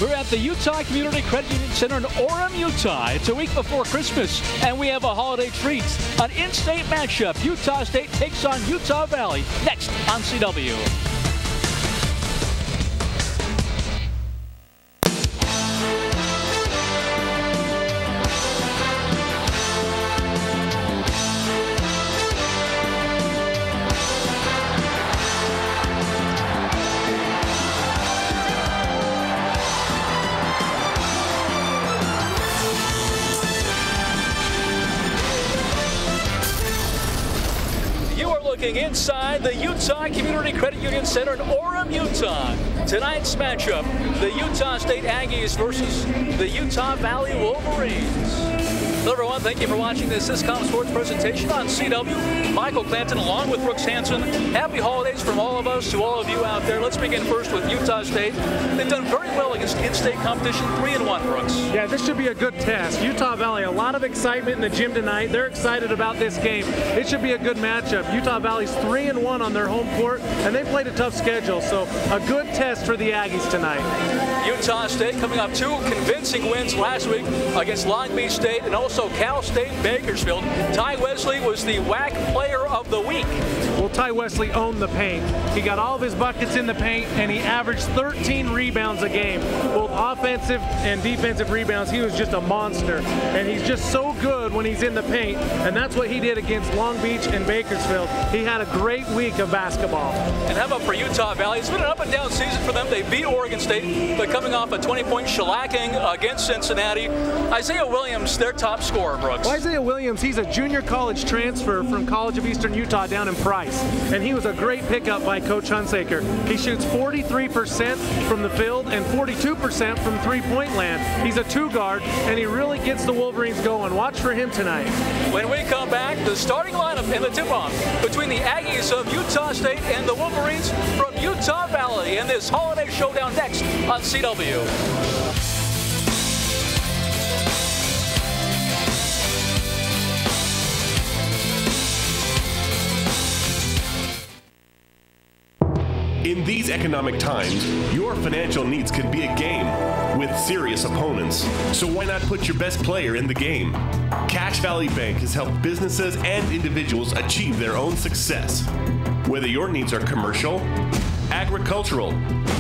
We're at the Utah Community Credit Union Center in Orem, Utah. It's a week before Christmas, and we have a holiday treat. An in-state matchup. Utah State takes on Utah Valley next on CW. Looking inside the Utah Community Credit Union Center in Orem, Utah. Tonight's matchup, the Utah State Aggies versus the Utah Valley Wolverines. Hello everyone, thank you for watching this Syscom Sports presentation on CW. Michael Clanton along with Brooks Hanson. Happy holidays from all of us to all of you out there. Let's begin first with Utah State. They've done very well against in-state competition, 3-1, Brooks. Yeah, this should be a good test. Utah Valley, a lot of excitement in the gym tonight. They're excited about this game. It should be a good matchup. Utah Valley's 3-1 on their home court, and they played a tough schedule, so a good test for the Aggies tonight. Utah State coming off two convincing wins last week against Long Beach State and also Cal State Bakersfield. Ty Wesley was the WAC Player of the Week. Well, Ty Wesley owned the paint. He got all of his buckets in the paint, and he averaged 13 rebounds a game. Both offensive and defensive rebounds. He was just a monster, and he's just so good when he's in the paint, and that's what he did against Long Beach and Bakersfield. He had a great week of basketball. And how about for Utah Valley? It's been an up-and-down season for them. They beat Oregon State, but coming off a 20-point shellacking against Cincinnati. Isiah Williams, their top scorer, Brooks. Well, Isiah Williams, he's a junior college transfer from College of Eastern Utah down in Price, and he was a great pickup by Coach Hunsaker. He shoots 43% from the field and 42% from three-point land. He's a two-guard, and he really gets the Wolverines going. Watch for him tonight. When we come back, the starting lineup and the tip-off between the Aggies of Utah State and the Wolverines from Utah Valley in this holiday showdown next on CW. In these economic times, your financial needs could be a game with serious opponents. So why not put your best player in the game? Cache Valley Bank has helped businesses and individuals achieve their own success. Whether your needs are commercial, agricultural,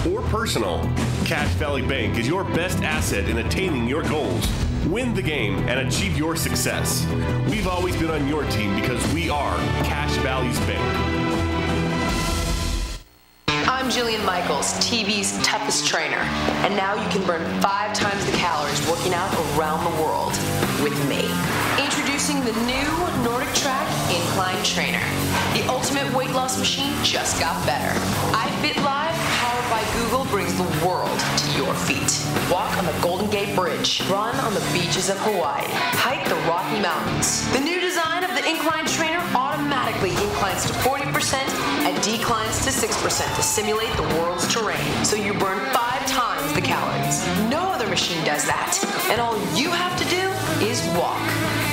or personal, Cache Valley Bank is your best asset in attaining your goals. Win the game and achieve your success. We've always been on your team because we are Cache Valley's bank. I'm Jillian Michaels, TV's toughest trainer, and now you can burn 5 times the calories working out around the world with me. Introducing the new Nordic Track Incline Trainer. The ultimate weight loss machine just got better. iFitLive, powered by Google, brings the world to your feet. Walk on the Golden Gate Bridge. Run on the beaches of Hawaii. Hike the Rocky Mountains. The new design of the Incline Trainer automatically inclines to 40% and declines to 6% to simulate the world's terrain, so you burn 5 times the calories. No other machine does that, and all you have to do is walk.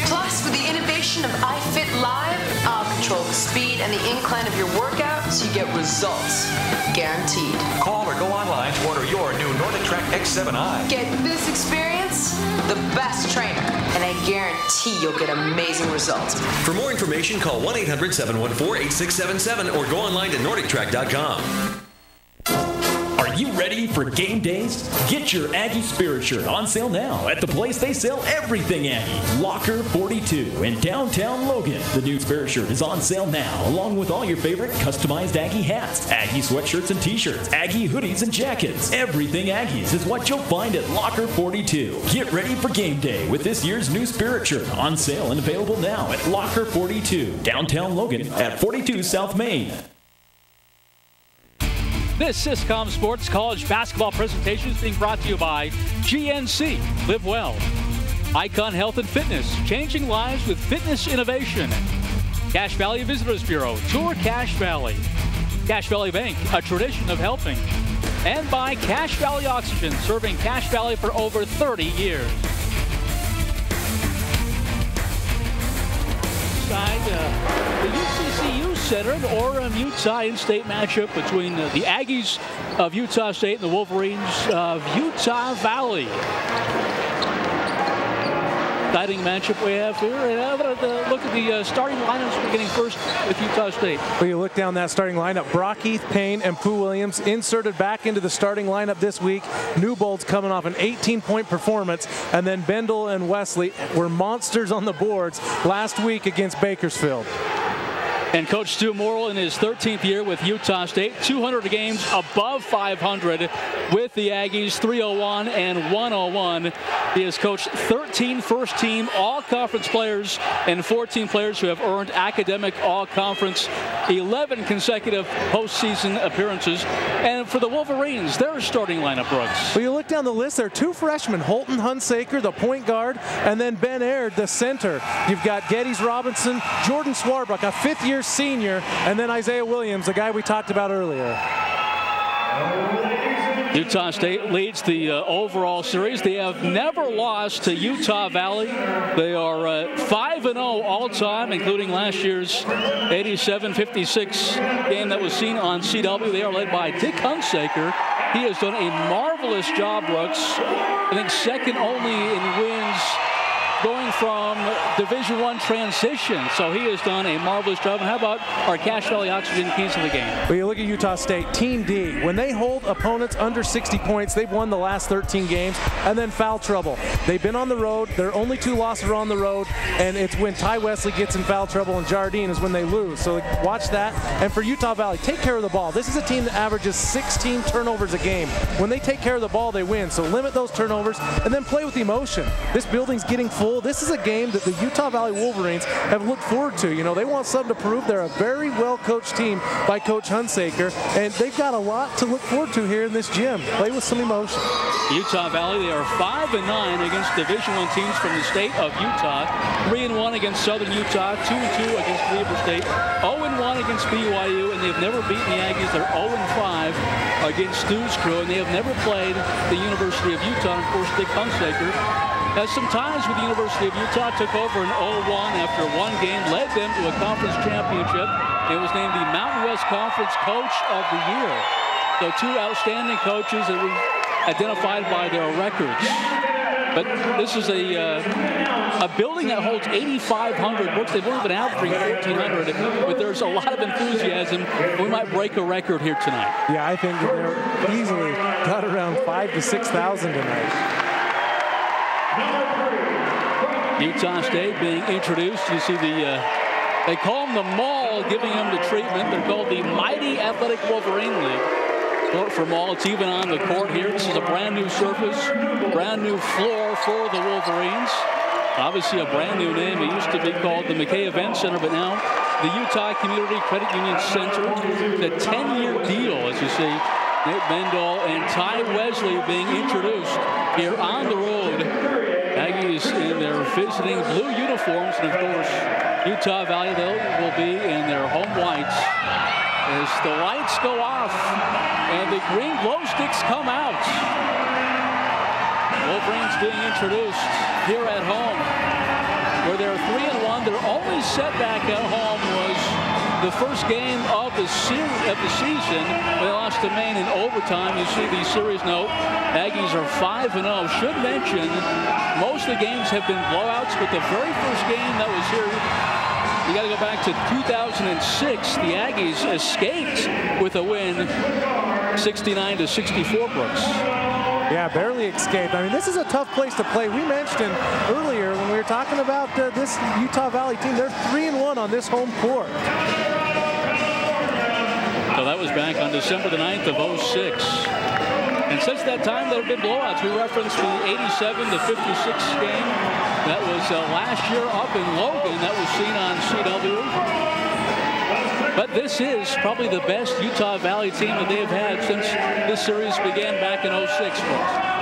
Plus, with the innovation of iFitLive, I'll control the speed and the incline of your workout so you get results. Guaranteed. Call or go online to order your new Nordic Track X7i. Get this experience, the best trainer, and I guarantee you'll get amazing results. For more information, call 1-800-714-8677 or go online to NordicTrack.com. Are you ready for game days? Get your Aggie Spirit shirt on sale now at the place they sell everything Aggie, Locker 42 in downtown Logan. The new Spirit shirt is on sale now, along with all your favorite customized Aggie hats, Aggie sweatshirts and t-shirts, Aggie hoodies and jackets. Everything Aggies is what you'll find at Locker 42. Get ready for game day with this year's new Spirit shirt on sale and available now at Locker 42, downtown Logan at 42 South Main. This Syscom Sports College basketball presentation is being brought to you by GNC, Live Well, Icon Health and Fitness, changing lives with fitness innovation, Cache Valley Visitors Bureau, Tour Cache Valley, Cache Valley Bank, a tradition of helping, and by Cache Valley Oxygen, serving Cache Valley for over 30 years. The UCCU Center, the Orem-Utah in-state matchup between the Aggies of Utah State and the Wolverines of Utah Valley. Exciting matchup we have here. And look at the starting lineups beginning first with Utah State. Well, you look down that starting lineup. Brock Heath, Payne, and Pooh Williams inserted back into the starting lineup this week. Newbold's coming off an 18-point performance, and then Bendel and Wesley were monsters on the boards last week against Bakersfield. And Coach Stu Morrill in his 13th year with Utah State, 200 games above 500 with the Aggies, 301 and 101. He has coached 13 first-team all-conference players and 14 players who have earned academic all-conference, 11 consecutive postseason appearances. And for the Wolverines, their starting lineup, Brooks. Well, you look down the list, there are two freshmen, Holton Hunsaker, the point guard, and then Ben Aird, the center. You've got Geddes Robinson, Jordan Swarbrick, a fifth-year senior, and then Isiah Williams, the guy we talked about earlier. Utah State leads the overall series. They have never lost to Utah Valley. They are 5-0 all-time, including last year's 87-56 game that was seen on CW. They are led by Dick Hunsaker. He has done a marvelous job, Brooks. I think second only in wins going from Division I transition. So he has done a marvelous job. And how about our Cache Valley Oxygen keys of the game? Well, you look at Utah State, Team D. When they hold opponents under 60 points, they've won the last 13 games. And then foul trouble. They've been on the road. Their only two losses are on the road. And it's when Ty Wesley gets in foul trouble and Jardine is when they lose. So watch that. And for Utah Valley, take care of the ball. This is a team that averages 16 turnovers a game. When they take care of the ball, they win. So limit those turnovers and then play with emotion. This building's getting full. This is a game that the Utah Valley Wolverines have looked forward to. You know, they want something to prove. They're a very well-coached team by Coach Hunsaker, and they've got a lot to look forward to here in this gym. Play with some emotion. Utah Valley, they are 5-9 against Division I teams from the state of Utah. 3-1 against Southern Utah, 2-2 against Weber State, 0-1 against BYU, and they've never beaten the Aggies. They're 0-5 against Stu's crew, and they have never played the University of Utah. And of course, Dick Hunsaker has some ties with the University of Utah, took over in 0-1 after one game, led them to a conference championship, and was named the Mountain West Conference Coach of the Year. So two outstanding coaches that were identified by their records. But this is a building that holds 8,500 books. They've only been averaging 1,400, but there's a lot of enthusiasm. We might break a record here tonight. Yeah, I think that they're easily got around 5,000 to 6,000 tonight. Utah State being introduced. You see they call them the Mall, giving them the treatment. They're called the Mighty Athletic Wolverine League. Short for Mall. It's even on the court here. This is a brand new surface, brand new floor for the Wolverines. Obviously a brand new name. It used to be called the McKay Event Center, but now the Utah Community Credit Union Center. The 10-year deal, as you see. Nate Bendel and Ty Wesley being introduced here on the road. Aggies in their visiting blue uniforms, and of course, Utah Valley will be in their home whites. As the lights go off and the green glow sticks come out. Wolverines being introduced here at home, where they're 3-1. Their only setback at home was the first game of the season. They lost to Maine in overtime. You see the series note. Aggies are 5-0. Should mention, most of the games have been blowouts, but the very first game that was here, you got to go back to 2006. The Aggies escaped with a win, 69-64, Brooks. Yeah, barely escaped. I mean, this is a tough place to play. We mentioned earlier when we were talking about this Utah Valley team, they're 3-1 on this home court. So that was back on December the 9th of 06. And since that time, there have been blowouts. We referenced the 87-56 game. That was last year up in Logan. That was seen on CW. But this is probably the best Utah Valley team that they have had since this series began back in 06.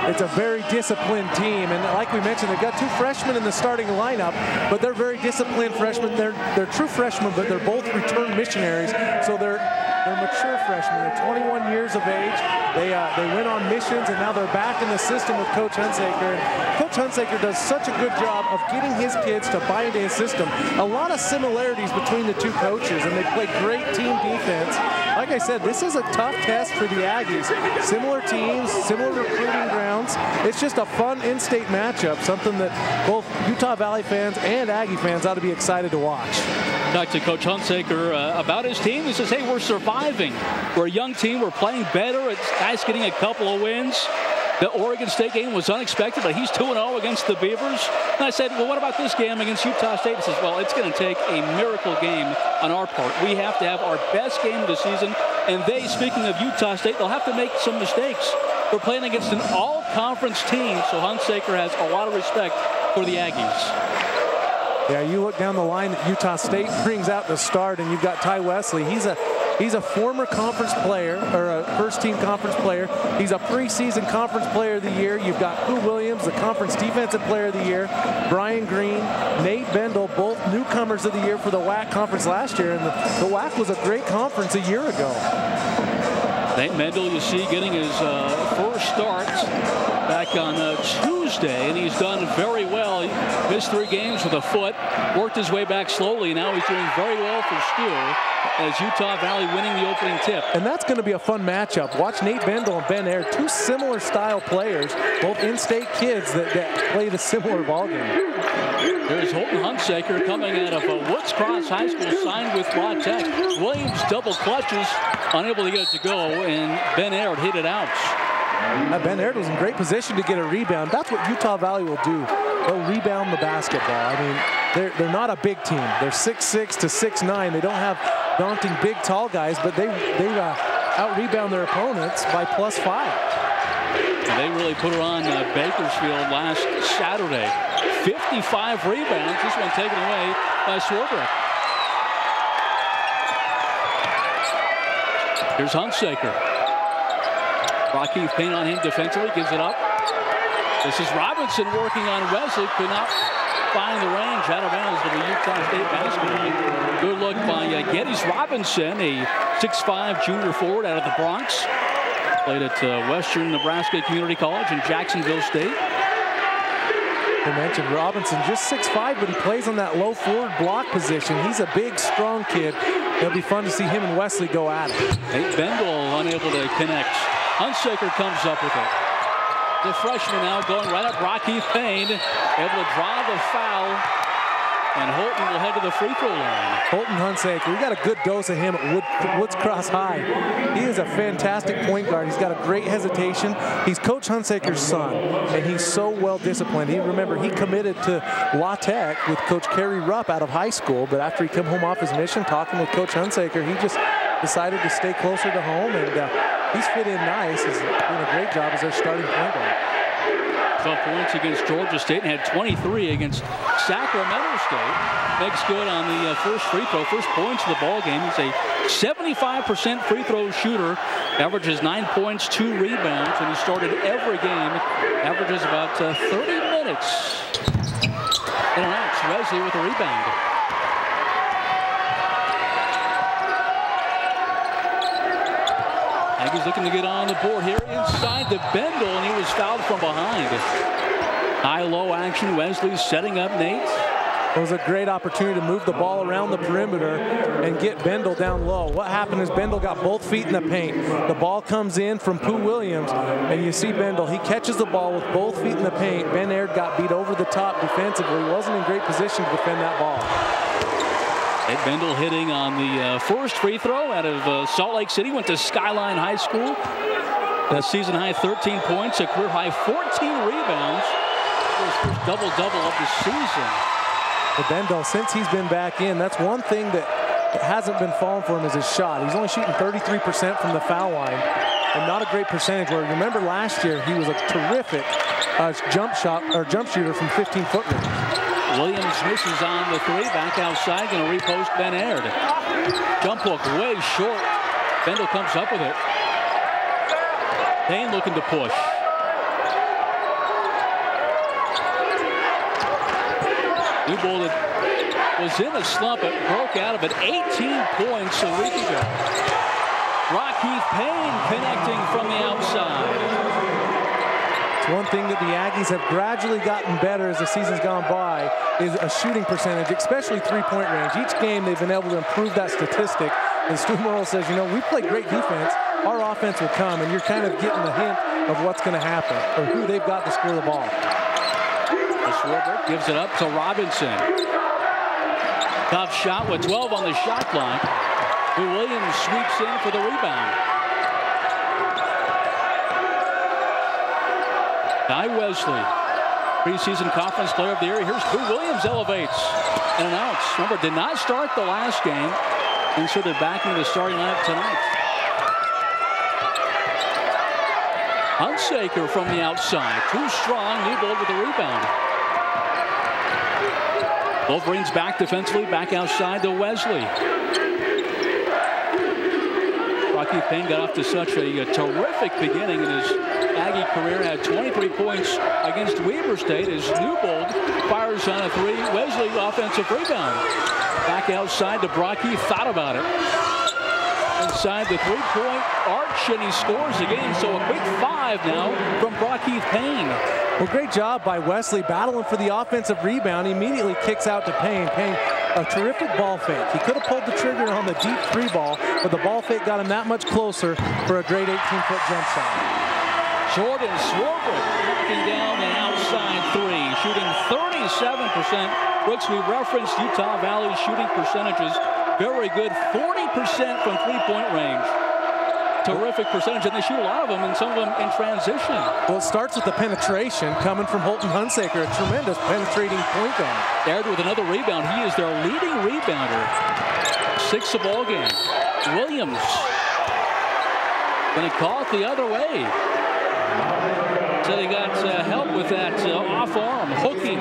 It's a very disciplined team, and like we mentioned, they've got two freshmen in the starting lineup, but they're very disciplined freshmen. They're true freshmen, but they're both return missionaries, so they're They're mature freshmen. They're 21 years of age. They went on missions, and now they're back in the system with Coach Hunsaker. And Coach Hunsaker does such a good job of getting his kids to buy into his system. A lot of similarities between the two coaches, and they play great team defense. Like I said, this is a tough test for the Aggies. Similar teams, similar recruiting grounds. It's just a fun in-state matchup, something that both Utah Valley fans and Aggie fans ought to be excited to watch. Talked to Coach Hunsaker about his team. He says, hey, we're surviving. We're a young team. We're playing better. It's guys getting a couple of wins. The Oregon State game was unexpected, but he's 2-0 against the Beavers. And I said, well, what about this game against Utah State? He says, well, it's going to take a miracle game on our part. We have to have our best game of the season. And they, speaking of Utah State, they'll have to make some mistakes. We're playing against an all-conference team, so Hunsaker has a lot of respect for the Aggies. Yeah, you look down the line that Utah State brings out to start, and you've got Ty Wesley. He's a former conference player, or a first-team conference player. He's a preseason conference player of the year. You've got Pooh Williams, the conference defensive player of the year. Brian Green, Nate Bendel, both newcomers of the year for the WAC conference last year. And the WAC was a great conference a year ago. Nate Bendel, you see, getting his first start back on Tuesday, and he's done very well. He missed 3 games with a foot, worked his way back slowly. Now he's doing very well for Steele as Utah Valley winning the opening tip. And that's going to be a fun matchup. Watch Nate Bendel and Ben Aird, 2 similar style players, both in-state kids that played a similar ballgame. There's Holton Hunsaker coming out of Woods Cross High School, signed with La Tech. Williams double clutches, unable to get it to go, and Ben Aird hit it out. Ben Aird was in great position to get a rebound. That's what Utah Valley will do. They'll rebound the basketball. I mean, they're not a big team. They're 6'6" to 6'9". They don't have daunting big tall guys, but they out-rebound their opponents by +5. And they really put her on Bakersfield last Saturday. 55 rebounds. This one taken away by Swarbrick. Here's Hunsaker. Rocky Payne on him defensively, gives it up. This is Robinson working on Wesley, could not find the range, out of bounds for the Utah State basket. Good look by Geddes Robinson, a 6'5" junior forward out of the Bronx. Played at Western Nebraska Community College in Jacksonville State. I mentioned Robinson, just 6'5", but he plays on that low forward block position. He's a big, strong kid. It'll be fun to see him and Wesley go at it. Nate Bendel unable to connect. Hunsaker comes up with it. The freshman now going right up Rocky Payne, able to draw the foul, and Holton will head to the free throw line. Holton Hunsaker, we got a good dose of him at Woods Cross High. He is a fantastic point guard. He's got a great hesitation. He's Coach Hunsaker's son, and he's so well disciplined. Remember, he committed to La Tech with Coach Kerry Rupp out of high school, but after he came home off his mission, talking with Coach Hunsaker, he just decided to stay closer to home, and he's fit in nice. He's doing a great job as their starting point guard. 12 points against Georgia State and had 23 against Sacramento State. Makes good on the first free throw, first points of the ball game. He's a 75% free throw shooter, averages 9 points, 2 rebounds, and he started every game. Averages about 30 minutes. And that's Wesley with a rebound. Aggies looking to get on the board here inside the Bendel, and he was fouled from behind. High-low action. Wesley setting up Nate. It was a great opportunity to move the ball around the perimeter and get Bendel down low. What happened is Bendel got both feet in the paint. The ball comes in from Pooh Williams, and you see Bendel. He catches the ball with both feet in the paint. Ben Aird got beat over the top defensively. He wasn't in great position to defend that ball. Nate Bendel hitting on the first free throw out of Salt Lake City. Went to Skyline High School. A season high 13 points, a career high 14 rebounds. His first double-double of the season. But Bendel, since he's been back in, that's one thing that hasn't been falling for him is his shot. He's only shooting 33% from the foul line, and not a great percentage. Where remember last year he was a terrific jump shooter from 15-foot range. Williams misses on the 3, back outside, going to repost Ben Aird. Jump hook way short. Bendel comes up with it. Payne looking to push. Newbold was in a slump, but broke out of it. 18 points a week ago. Rocky Payne connecting from the outside. One thing that the Aggies have gradually gotten better as the season's gone by is a shooting percentage, especially three-point range. Each game they've been able to improve that statistic. And Stu Morrill says, you know, we play great defense. Our offense will come, and you're kind of getting the hint of what's going to happen or who they've got to score the ball. Swarbrick gives it up to Robinson. Tough shot with 12 on the shot clock. Williams sweeps in for the rebound. Ty Wesley, preseason conference player of the year. Here's Boo Williams elevates and announce. Remember, did not start the last game. Inserted back into the starting lineup tonight. Hunsaker from the outside. Too strong. Newbold with the rebound. Wolverines back defensively. Back outside to Wesley. Rocky Payne got off to such a terrific beginning in his Aggie career. Had 23 points against Weber State as Newbold fires on a three. Wesley offensive rebound. Back outside to Brocky. Thought about it. Inside the three-point arch, and he scores again. So a quick 5 now from Brocky Payne. Well, great job by Wesley battling for the offensive rebound. He immediately kicks out to Payne. Payne, a terrific ball fake. He could have pulled the trigger on the deep three ball, but the ball fake got him that much closer for a great 18-foot jump shot. Jordan Swarbrick knocking down the outside three, shooting 37%. Brooks, we referenced Utah Valley's shooting percentages. Very good, 40% from three-point range. Terrific percentage, and they shoot a lot of them, and some of them in transition. Well, it starts with the penetration coming from Holton Hunsaker, a tremendous penetrating point guard. Aired with another rebound. He is their leading rebounder. 6 a ball game. Williams going to call it the other way. So he got help with that off arm hooking.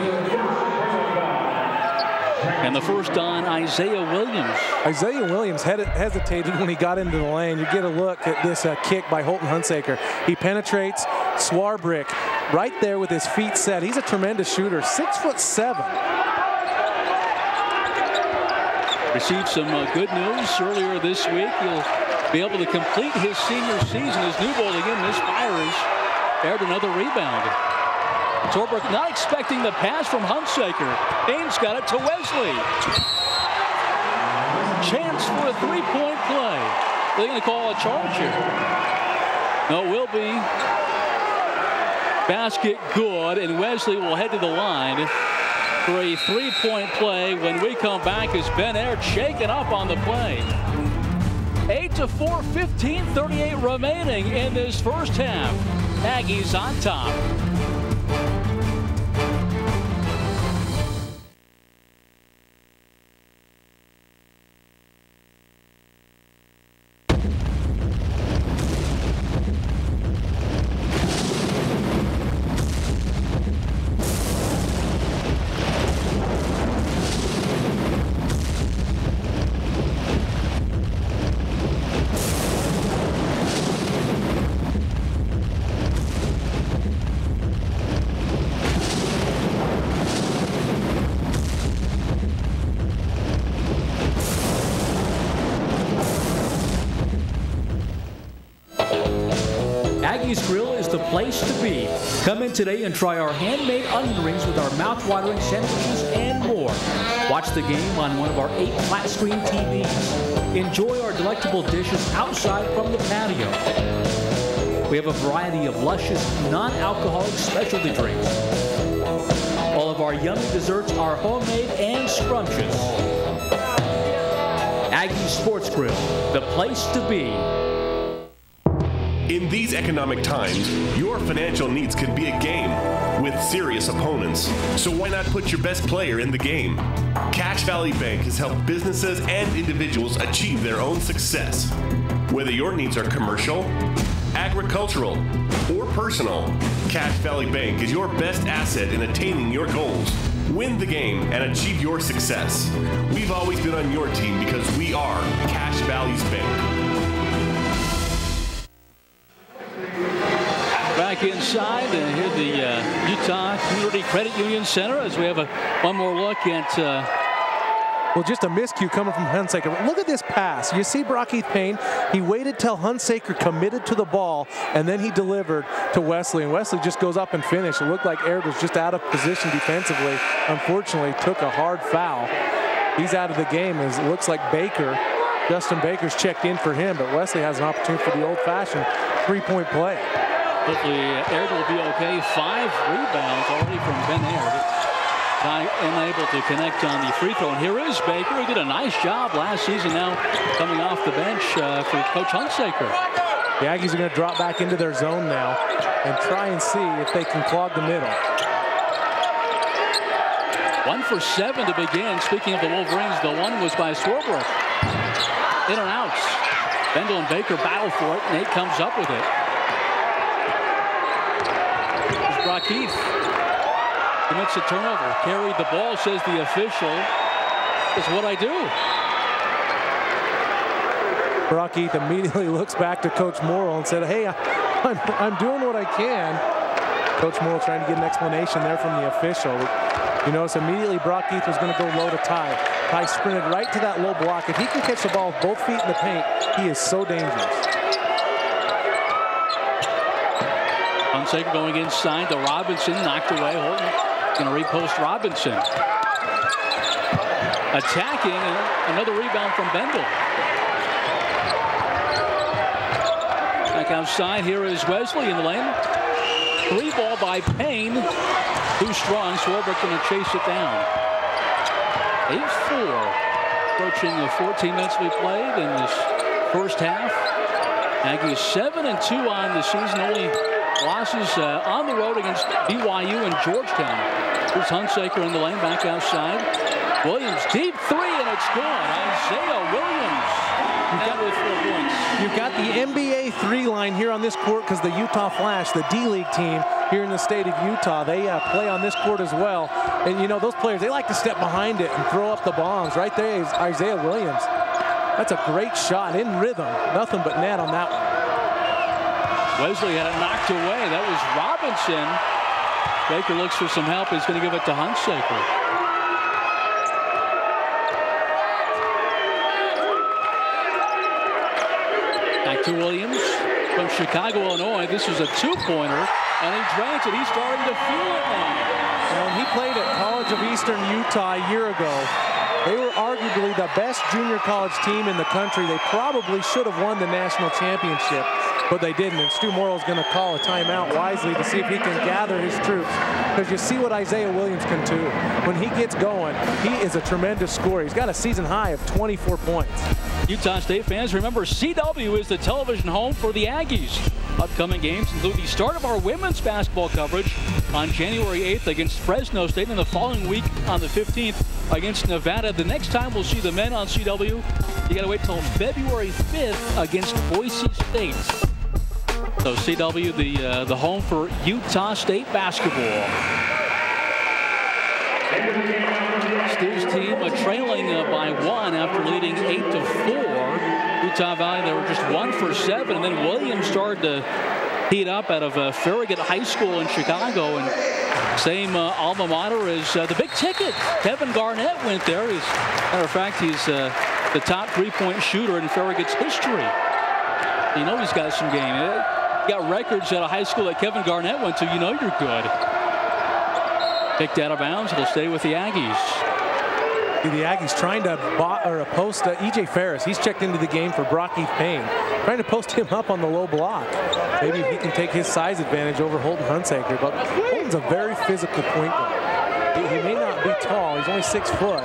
And the first on Isiah Williams. Isiah Williams hesitated when he got into the lane. You get a look at this kick by Holton Hunsaker. He penetrates Swarbrick right there with his feet set. He's a tremendous shooter, 6'7". Received some good news earlier this week. He'll be able to complete his senior season as Newbold again misfires. Aired another rebound. Swarbrick not expecting the pass from Hunsaker. Payne's got it to Wesley. Chance for a three-point play. They're going to call a charge here. No, it will be basket good, and Wesley will head to the line for a three-point play when we come back as Ben Aird shaken up on the play. 8-4, 15:38 remaining in this first half. Aggies on top. Aggies Grill is the place to be. Come in today and try our handmade onion rings with our mouth-watering sandwiches and more. Watch the game on one of our 8 flat-screen TVs. Enjoy our delectable dishes outside from the patio. We have a variety of luscious, non-alcoholic specialty drinks. All of our yummy desserts are homemade and scrumptious. Aggie Sports Grill, the place to be. In these economic times, your financial needs could be a game with serious opponents. So why not put your best player in the game? Cache Valley Bank has helped businesses and individuals achieve their own success. Whether your needs are commercial, agricultural, or personal, Cache Valley Bank is your best asset in attaining your goals. Win the game and achieve your success. We've always been on your team because we are Cache Valley's bank. Back inside and here the Utah Community Credit Union Center as we have one more look at Well, just a miscue coming from Hunsaker. But look at this pass. You see Brockheath Payne, he waited till Hunsaker committed to the ball, and then he delivered to Wesley. And Wesley just goes up and finished. It looked like Aird was just out of position defensively. Unfortunately, took a hard foul. He's out of the game as it looks like Justin Baker's checked in for him, but Wesley has an opportunity for the old-fashioned three-point play. Hopefully, Aird will be okay. 5 rebounds already from Ben Aird. Unable to connect on the free throw. And here is Baker. He did a nice job last season, now coming off the bench for Coach Hunsaker. The Aggies are going to drop back into their zone now and try and see if they can clog the middle. 1 for 7 to begin. Speaking of the Wolverines, the one was by Swarbrick. In and out. Bendel and Baker battle for it. Nate comes up with it. Here's Brockheath. Commits a turnover. Carried the ball, says the official. Is what I do. Brockheath immediately looks back to Coach Morrill and said, hey, I'm doing what I can. Coach Morrill trying to get an explanation there from the official. You notice immediately Brockheath was going to go low to Ty. Ty sprinted right to that low block. If he can catch the ball with both feet in the paint, he is so dangerous. Hunsaker going inside to Robinson, knocked away. Holton going to repost Robinson. Attacking, and another rebound from Bendel. Back outside, here is Wesley in the lane. 3 ball by Payne. Too strong. Swarbrick going to chase it down. 8-4. Approaching the 14 minutes we played in this first half. Aggies 7-2 on the season. Only losses on the road against BYU and Georgetown. Here's Hunsaker in the lane, back outside. Williams, deep 3, and it's gone. Isiah Williams down with 4 points. You've got the NBA 3 line here on this court because the Utah Flash, the D-League team here in the state of Utah, they play on this court as well. And, you know, those players, they like to step behind it and throw up the bombs. Right there is Isiah Williams. That's a great shot in rhythm. Nothing but net on that one. Wesley had it knocked away. That was Robinson. Baker looks for some help. He's going to give it to Hunsaker. Back to Williams from Chicago, Illinois. This was a 2-pointer, and he drains it. He's starting to feel it now. When he played at College of Eastern Utah a year ago, they were arguably the best junior college team in the country. They probably should have won the national championship, but they didn't. And Stu Morrill is going to call a timeout wisely to see if he can gather his troops. Because you see what Isiah Williams can do. When he gets going, he is a tremendous scorer. He's got a season high of 24 points. Utah State fans, remember CW is the television home for the Aggies. Upcoming games include the start of our women's basketball coverage on January 8th against Fresno State, and the following week on the 15th against Nevada. The next time we'll see the men on CW, you got to wait till February 5th against Boise State. So CW, the home for Utah State basketball. Stu's team trailing by 1 after leading 8-4. Utah Valley, they were just 1 for 7, and then Williams started to heat up out of Farragut High School in Chicago, and same alma mater as the big ticket. Kevin Garnett went there. As a matter of fact, he's the top 3-point shooter in Farragut's history. You know he's got some game. He got records at a high school that Kevin Garnett went to. You know you're good. Kicked out of bounds. It'll stay with the Aggies. The Aggies trying to post E.J. Ferris. He's checked into the game for Brockheath Payne. Trying to post him up on the low block. Maybe he can take his size advantage over Holton Hunsaker. But Holton's a very physical point guard. He may not be tall. He's only 6 foot.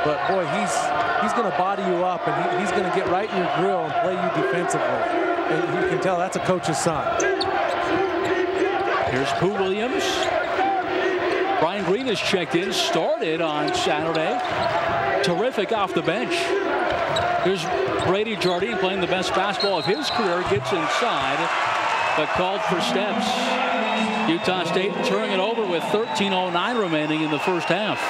But, boy, he's going to body you up, and he's going to get right in your grill and play you defensively. And you can tell that's a coach's son. Here's Pooh Williams. Brian Green has checked in, started on Saturday. Terrific off the bench. Here's Brady Jardine playing the best basketball of his career. Gets inside, but called for steps. Utah State turning it over with 13:09 remaining in the first half.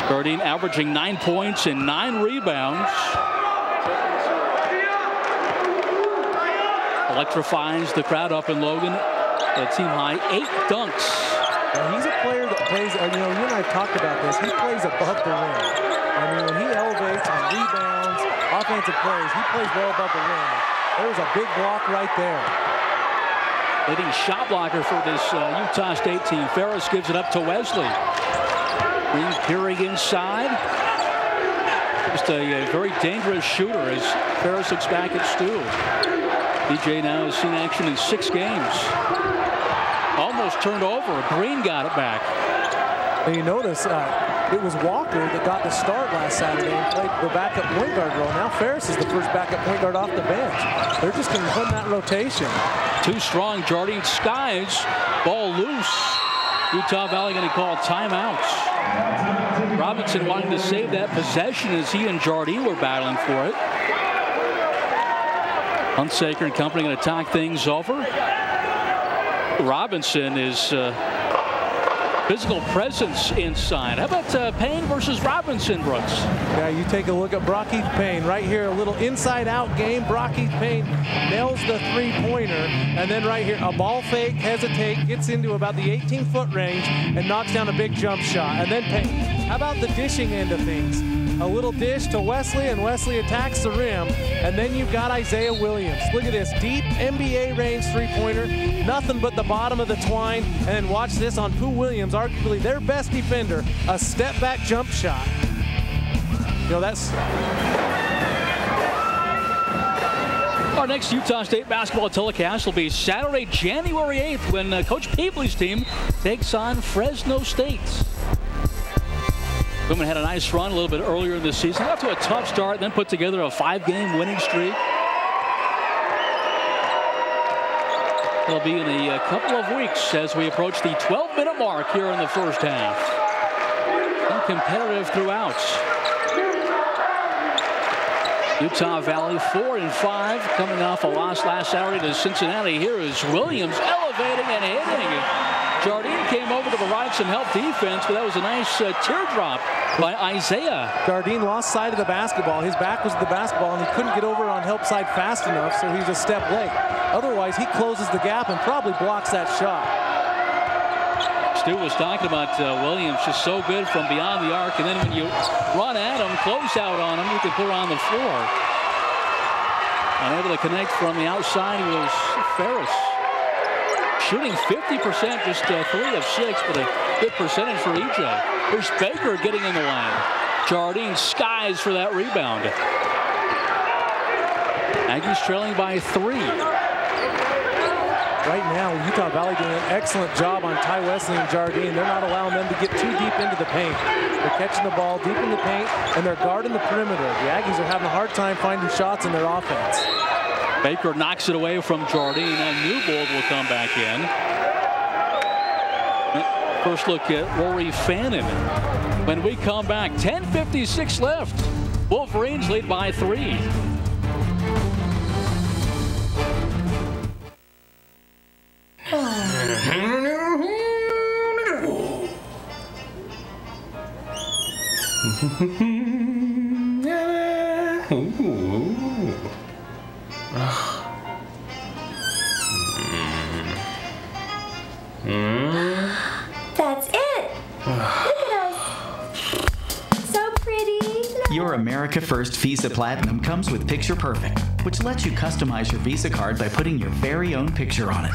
Jardine averaging 9 points and 9 rebounds. Electrifies the crowd up in Logan. A team high 8 dunks Now, he's a player that plays, you know, you and I have talked about this. He plays above the rim. I mean, when he elevates on rebounds, offensive plays, he plays well above the rim. There's a big block right there. Leading shot blocker for this Utah State team. Ferris gives it up to Wesley. Green peering inside. Just a very dangerous shooter as Ferris looks back at Stu. DJ now has seen action in 6 games. Almost turned over. Green got it back. And you notice it was Walker that got the start last Saturday and played the backup point guard role. Now Ferris is the first backup point guard off the bench. They're just going to run that rotation. Too strong. Jardine Skies. Ball loose. Utah Valley going to call timeouts. Robinson wanting to save that possession as he and Jardine were battling for it. Hunsaker and company going to talk things over. Robinson is physical presence inside. How about Payne versus Robinson, Brooks? Yeah, you take a look at Brockheath Payne right here. A little inside-out game. Brockheath Payne nails the three-pointer. And then right here, a ball fake, hesitate, gets into about the 18-foot range and knocks down a big jump shot. And then Payne. How about the dishing end of things? A little dish to Wesley, and Wesley attacks the rim. And then you've got Isiah Williams. Look at this, deep NBA range three-pointer. Nothing but the bottom of the twine. And then watch this on Pooh Williams, arguably their best defender, a step-back jump shot. You know, that's... Our next Utah State basketball telecast will be Saturday, January 8th, when Coach Peebley's team takes on Fresno State. Women had a nice run a little bit earlier in the season. Got to a tough start, then put together a 5-game winning streak. It'll be in a couple of weeks as we approach the 12-minute mark here in the first half. And competitive throughout. Utah Valley 4-5, coming off a loss last Saturday to Cincinnati. Here is Williams elevating and hitting. Jardine came over to provide some help defense, but that was a nice teardrop by Isiah. Jardine lost sight of the basketball. His back was to the basketball, and he couldn't get over on help side fast enough, so he's a step late. Otherwise, he closes the gap and probably blocks that shot. Stu was talking about Williams, just so good from beyond the arc, and then when you run at him, close out on him, you can put her on the floor. Unable to connect from the outside, he was Ferris. Shooting 50%, just 3 of 6, but a good percentage for EJ. There's Baker getting in the lane. Jardine Skies for that rebound. Aggies trailing by 3. Right now, Utah Valley doing an excellent job on Ty Wesley and Jardine. They're not allowing them to get too deep into the paint. They're catching the ball deep in the paint, and they're guarding the perimeter. The Aggies are having a hard time finding shots in their offense. Baker knocks it away from Jardine, and Newbold will come back in. First look at Rory Fannin. When we come back, 10:56 left. Wolverines lead by 3. That's it. Look at us. So pretty. Your America First Visa Platinum comes with Picture Perfect, which lets you customize your Visa card by putting your very own picture on it.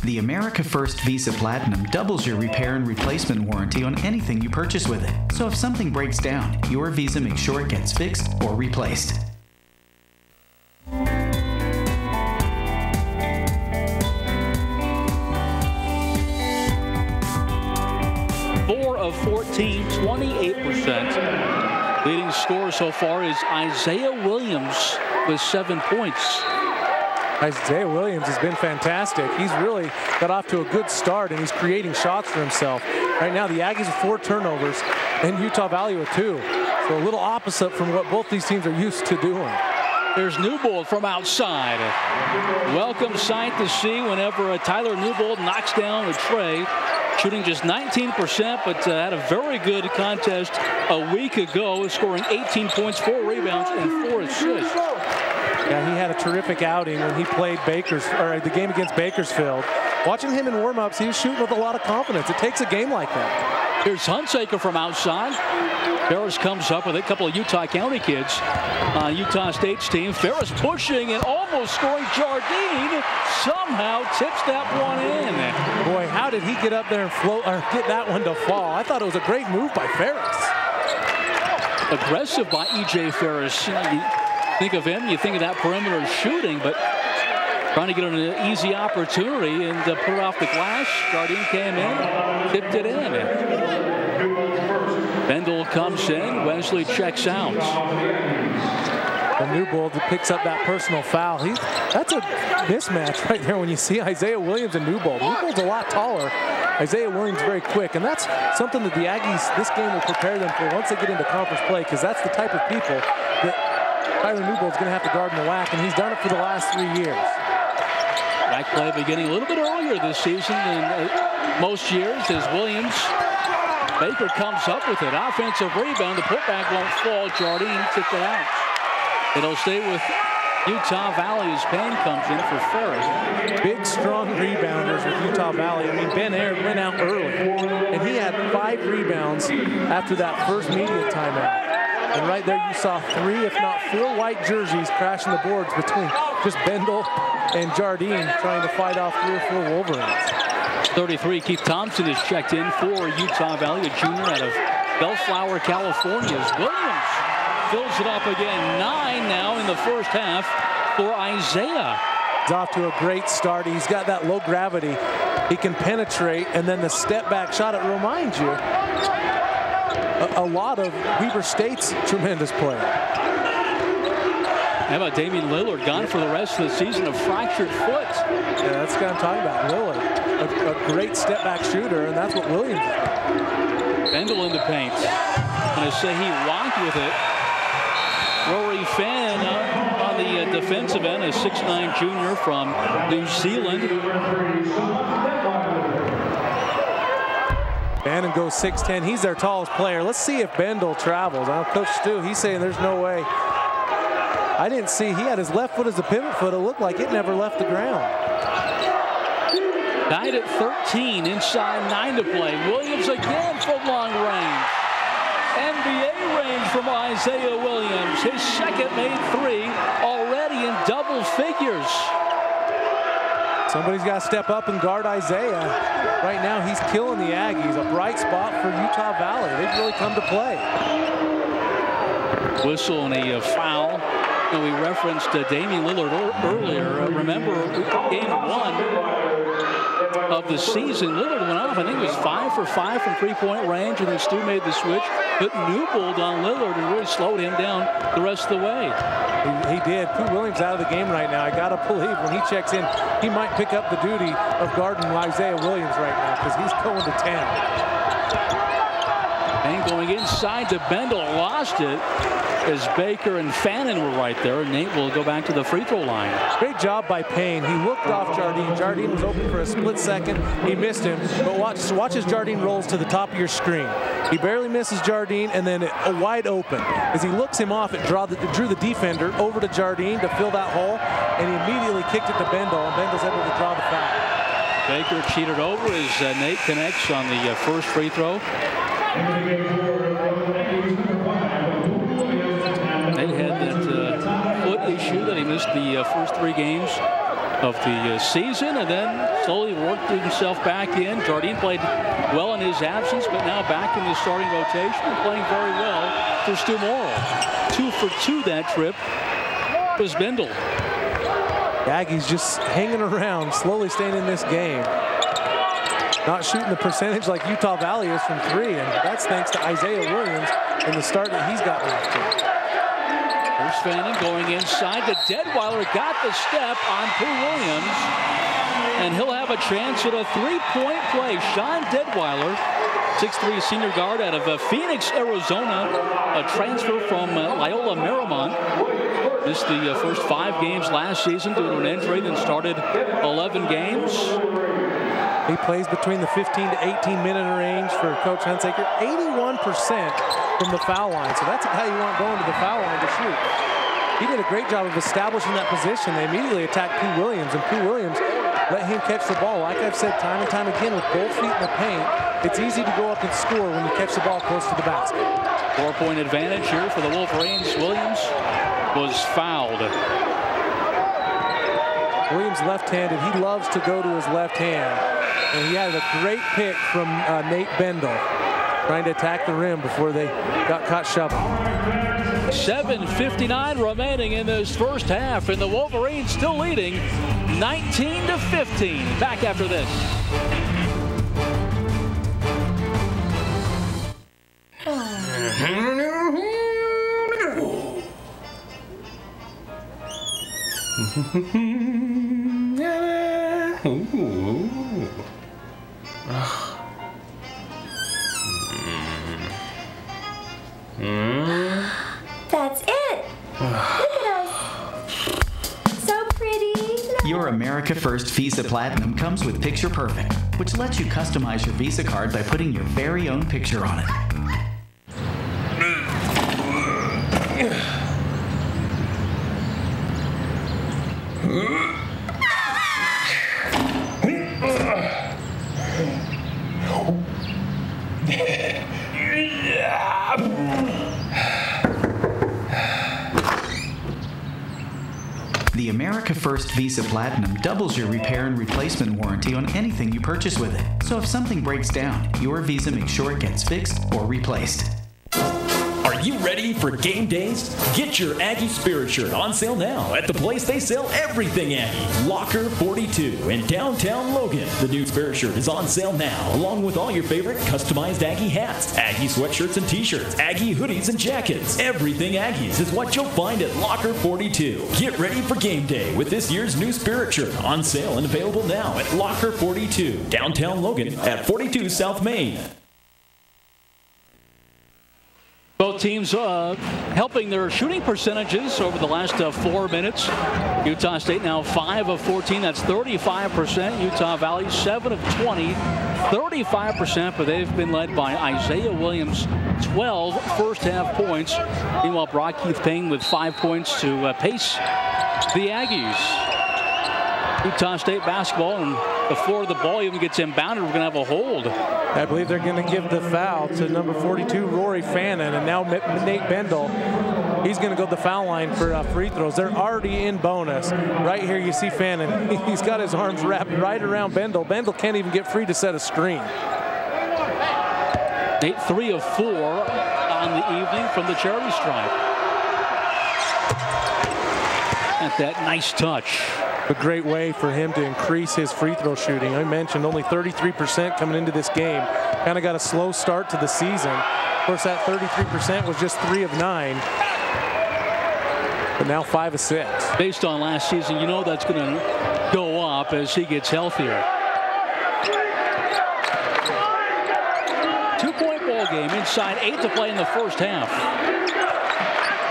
The America First Visa Platinum doubles your repair and replacement warranty on anything you purchase with it. So if something breaks down, your Visa makes sure it gets fixed or replaced. of 14, 28%. Leading scorer so far is Isiah Williams with 7 points. Isiah Williams has been fantastic. He's really got off to a good start, and he's creating shots for himself. Right now, the Aggies have 4 turnovers, and Utah Valley with 2. So a little opposite from what both these teams are used to doing. There's Newbold from outside. Welcome sight to see whenever Tyler Newbold knocks down a tray. Shooting just 19%, but had a very good contest a week ago, scoring 18 points, 4 rebounds, and 4 assists. Yeah, he had a terrific outing when he played the game against Bakersfield. Watching him in warm-ups, he was shooting with a lot of confidence. It takes a game like that. Here's Hunsaker from outside. Ferris comes up with a couple of Utah County kids on Utah State's team. Ferris pushing and almost scoring. Jardine somehow tips that one in. Boy, how did he get up there and float or get that one to fall? I thought it was a great move by Ferris. Aggressive by E.J. Ferris. You think of him, you think of that perimeter shooting, but trying to get an easy opportunity and put it off the glass. Jardine came in, tipped it in. Bendel comes in, Wesley checks out. And Newbold picks up that personal foul. That's a mismatch right there when you see Isiah Williams and Newbold. Newbold's a lot taller. Isiah Williams very quick, and that's something that the Aggies, this game will prepare them for once they get into conference play, because that's the type of people that Tyler Newbold's going to have to guard in the WAC, and he's done it for the last 3 years. Back play beginning a little bit earlier this season than most years as Williams. Baker comes up with it. Offensive rebound. The putback won't fall. Jardine tipped it out. It'll stay with Utah Valley as Payne comes in for Ferris. Big, strong rebounders with Utah Valley. I mean, Ben Aird went out early, and he had 5 rebounds after that first media timeout. And right there you saw 3, if not 4 white jerseys crashing the boards between just Bendel and Jardine trying to fight off 3 or 4 Wolverines. 33, Keith Thompson is checked in for Utah Valley, a junior out of Bellflower, California. Williams fills it up again. 9 now in the first half for Isiah. He's off to a great start. He's got that low gravity. He can penetrate, and then the step back shot. It reminds you a lot of Weber State's tremendous player. How about Damian Lillard, gone for the rest of the season, a fractured foot? Yeah, that's what I'm talking about. Lillard, a great step back shooter, and that's what Williams is. Bendel in the paint. And I say he walked with it. Rory Fan on the defensive end, a 6'9" junior from New Zealand. Bannon goes 6'10". He's their tallest player. Let's see if Bendel travels. Coach Stu, he's saying there's no way. I didn't see. He had his left foot as a pivot foot. It looked like it never left the ground. Tied at 13, inside 9 to play. Williams again from long range. NBA range from Isiah Williams. His second made 3, already in double figures. Somebody's got to step up and guard Isiah. Right now, he's killing the Aggies. A bright spot for Utah Valley. They've really come to play. Whistle and a foul. And we referenced Damian Lillard earlier. Remember, game 1 of the season, Lillard went off. I think it was 5 for 5 from 3-point range, and then Stu made the switch. Put Newbold on Lillard and really slowed him down the rest of the way. He did. Pooh Williams out of the game right now. I got to believe when he checks in, he might pick up the duty of guarding Isiah Williams right now because he's going to town. And going inside to Bendel, lost it as Baker and Fannin were right there. And Nate will go back to the free throw line. Great job by Payne. He looked off Jardine. Jardine was open for a split second. He missed him. But watch as Jardine rolls to the top of your screen. He barely misses Jardine, and then wide open. As he looks him off, it drew the defender over to Jardine to fill that hole, and he immediately kicked it to Bendel, and Bendel's able to draw the foul. Baker cheated over as Nate connects on the first free throw. Nate had that foot issue that he missed the first 3 games of the season, and then slowly worked himself back in. Jardine played well in his absence, but now back in the starting rotation and playing very well for Stu Morrill. 2 for 2 that trip was Bendel. The Aggies just hanging around, slowly staying in this game. not shooting the percentage like Utah Valley is from 3, and that's thanks to Isiah Williams and the start that he's gotten off to. Here's Fannin going inside. The Deadweiler got the step on Pooh Williams, and he'll have a chance at a 3-point play. Sean Deadweiler, 6'3" senior guard out of Phoenix, Arizona, a transfer from Loyola Marymount. Missed the first 5 games last season due to an injury, then started 11 games. He plays between the 15 to 18 minute range for Coach Hunsaker. 81% from the foul line, so that's a guy you want going to the foul line to shoot. He did a great job of establishing that position. They immediately attacked Pooh Williams, and Pooh Williams let him catch the ball. Like I've said time and time again, with both feet in the paint, it's easy to go up and score when you catch the ball close to the basket. 4-point advantage here for the Wolverines. Williams was fouled. Williams left-handed. He loves to go to his left hand. And he had a great pick from Nate Bendel, trying to attack the rim before they got caught shoving. 7:59 remaining in this first half, and the Wolverines still leading 19-15. Back after this. That's it. Look at us. So pretty. Your America First Visa Platinum comes with Picture Perfect, which lets you customize your Visa card by putting your very own picture on it. The America First Visa Platinum doubles your repair and replacement warranty on anything you purchase with it. So if something breaks down, your Visa makes sure it gets fixed or replaced. Are you ready for game days? Get your Aggie Spirit shirt on sale now at the place they sell everything Aggie, Locker 42 in downtown Logan. The new Spirit shirt is on sale now, along with all your favorite customized Aggie hats, Aggie sweatshirts and t-shirts, Aggie hoodies and jackets. Everything Aggies is what you'll find at Locker 42. Get ready for game day with this year's new Spirit shirt on sale and available now at Locker 42, downtown Logan at 42 South Main. Both teams helping their shooting percentages over the last 4 minutes. Utah State now 5 of 14. That's 35%. Utah Valley 7 of 20. 35%, but they've been led by Isiah Williams, 12 first half points. Meanwhile, Brock Keith Payne with 5 points to pace the Aggies. Utah State basketball, and before the ball even gets inbounded, we're going to have a hold. I believe they're going to give the foul to number 42, Rory Fannin, and now Nate Bendel. He's going to go to the foul line for free throws. They're already in bonus. Right here you see Fannin. He's got his arms wrapped right around Bendel. Bendel can't even get free to set a screen. Nate 3 of 4 on the evening from the charity stripe. At that nice touch. A great way for him to increase his free throw shooting. I mentioned only 33% coming into this game. Kind of got a slow start to the season. Of course, that 33% was just 3 of 9. But now 5 of 6. Based on last season, you know that's going to go up as he gets healthier. 2-point ball game, inside 8 to play in the first half.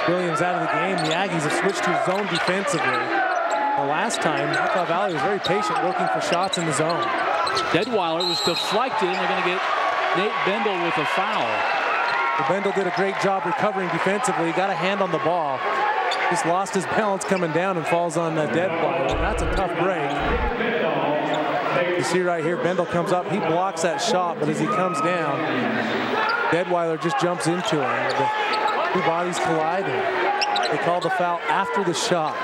Williams out of the game. The Aggies have switched to zone defensively. The last time, Utah Valley was very patient looking for shots in the zone. Deadweiler was deflected, and they're going to get Nate Bendel with a foul. Well, Bendel did a great job recovering defensively. He got a hand on the ball. Just lost his balance coming down and falls on Deadweiler. That's a tough break. You see right here, Bendel comes up. He blocks that shot, but as he comes down, Deadweiler just jumps into him. The two bodies colliding. They call the foul after the shot.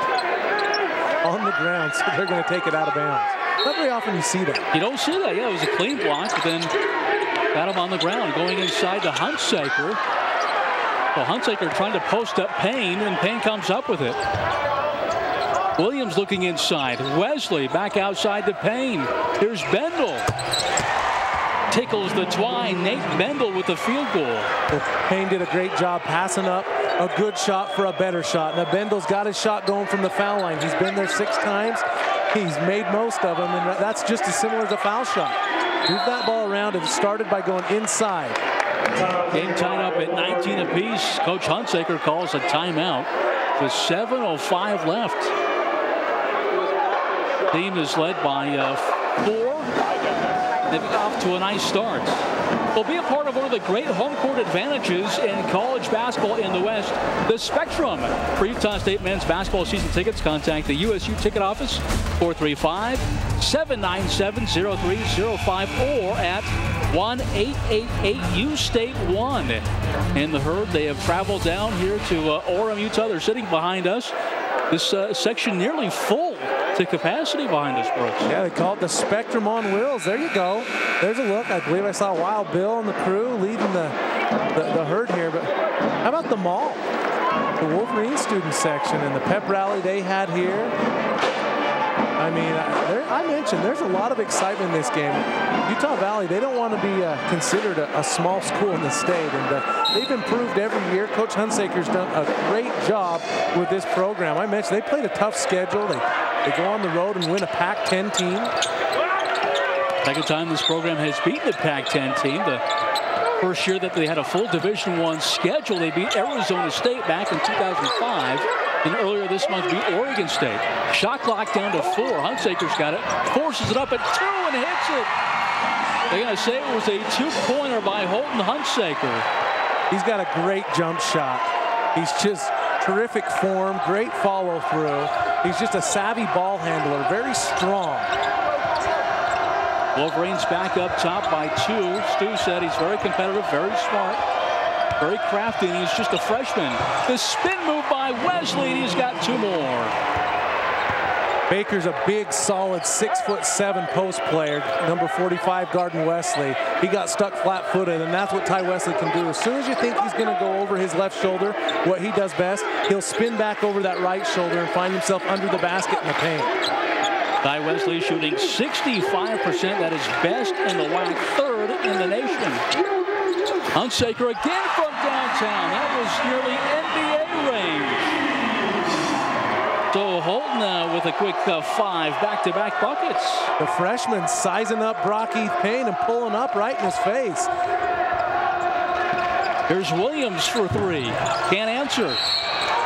On the ground, so they're going to take it out of bounds. Not very often you see that. You don't see that. Yeah, it was a clean block, but then got him on the ground, going inside to Hunsaker. Well, Hunsaker trying to post up Payne, and Payne comes up with it. Williams looking inside. Wesley back outside to Payne. Here's Bendel. tickles the twine. Nate Mendel with the field goal. Payne did a great job passing up a good shot for a better shot. Now Bendel's got his shot going from the foul line. He's been there 6 times. He's made most of them, and that's just as similar as a foul shot. Move that ball around, and it started by going inside. Game tied up at 19 apiece. Coach Hunsaker calls a timeout with 7:05 left. Team is led by 4. They've got off to a nice start. Will be a part of one of the great home court advantages in college basketball in the West, the Spectrum. For Utah State men's basketball season tickets, contact the USU ticket office, 435-797-0305, or at 1-888-U-State-1. In the herd, they have traveled down here to Orem, Utah. They're sitting behind us. This section nearly full to capacity behind us, Brooks. Yeah, they call it the Spectrum on wheels. There you go. There's a look. I believe I saw Wild Bill and the crew leading the herd here. But how about the mall? The Wolverines student section and the pep rally they had here. I mean, I mentioned there's a lot of excitement in this game. Utah Valley, they don't want to be considered a small school in the state, and they've improved every year. Coach Hunsaker's done a great job with this program. I mentioned they played a tough schedule. They go on the road and win a Pac-10 team. Second time this program has beaten a Pac-10 team. The first year that they had a full Division I schedule, they beat Arizona State back in 2005. And earlier this month beat Oregon State. Shot clock down to 4. Hunsaker's got it. Forces it up at 2 and hits it. They're going to say it was a 2-pointer by Holton Hunsaker. He's got a great jump shot. He's just terrific form, great follow through. He's just a savvy ball handler, very strong. Wolverines back up top by 2. Stu said he's very competitive, very smart, very crafty, and he's just a freshman. The spin move by Wesley, and he's got 2 more. Baker's a big, solid 6'7" post player, number 45, Garden Wesley. He got stuck flat-footed, and that's what Ty Wesley can do. As soon as you think he's going to go over his left shoulder, what he does best, he'll spin back over that right shoulder and find himself under the basket in the paint. Ty Wesley shooting 65%. That is best in the WAC, 3rd in the nation. Hunsaker again from downtown. That was nearly NBA range. So Holton with a quick 5 back-to-back buckets. The freshman sizing up Brocky Payne and pulling up right in his face. Here's Williams for 3. Can't answer.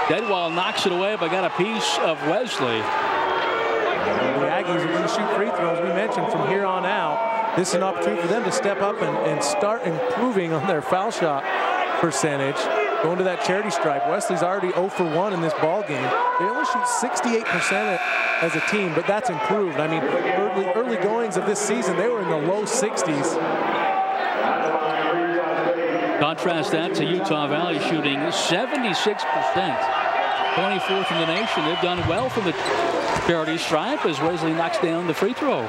Deadwall knocks it away, but got a piece of Wesley. The Aggies are going to shoot free throws. We mentioned from here on out, this is an opportunity for them to step up and start improving on their foul shot percentage. Going to that charity stripe. Wesley's already 0 for 1 in this ball game. They only shoot 68% as a team, but that's improved. I mean, early goings of this season, they were in the low 60s. Contrast that to Utah Valley shooting 76%. 24th in the nation. They've done well from the charity stripe as Wesley knocks down the free throw.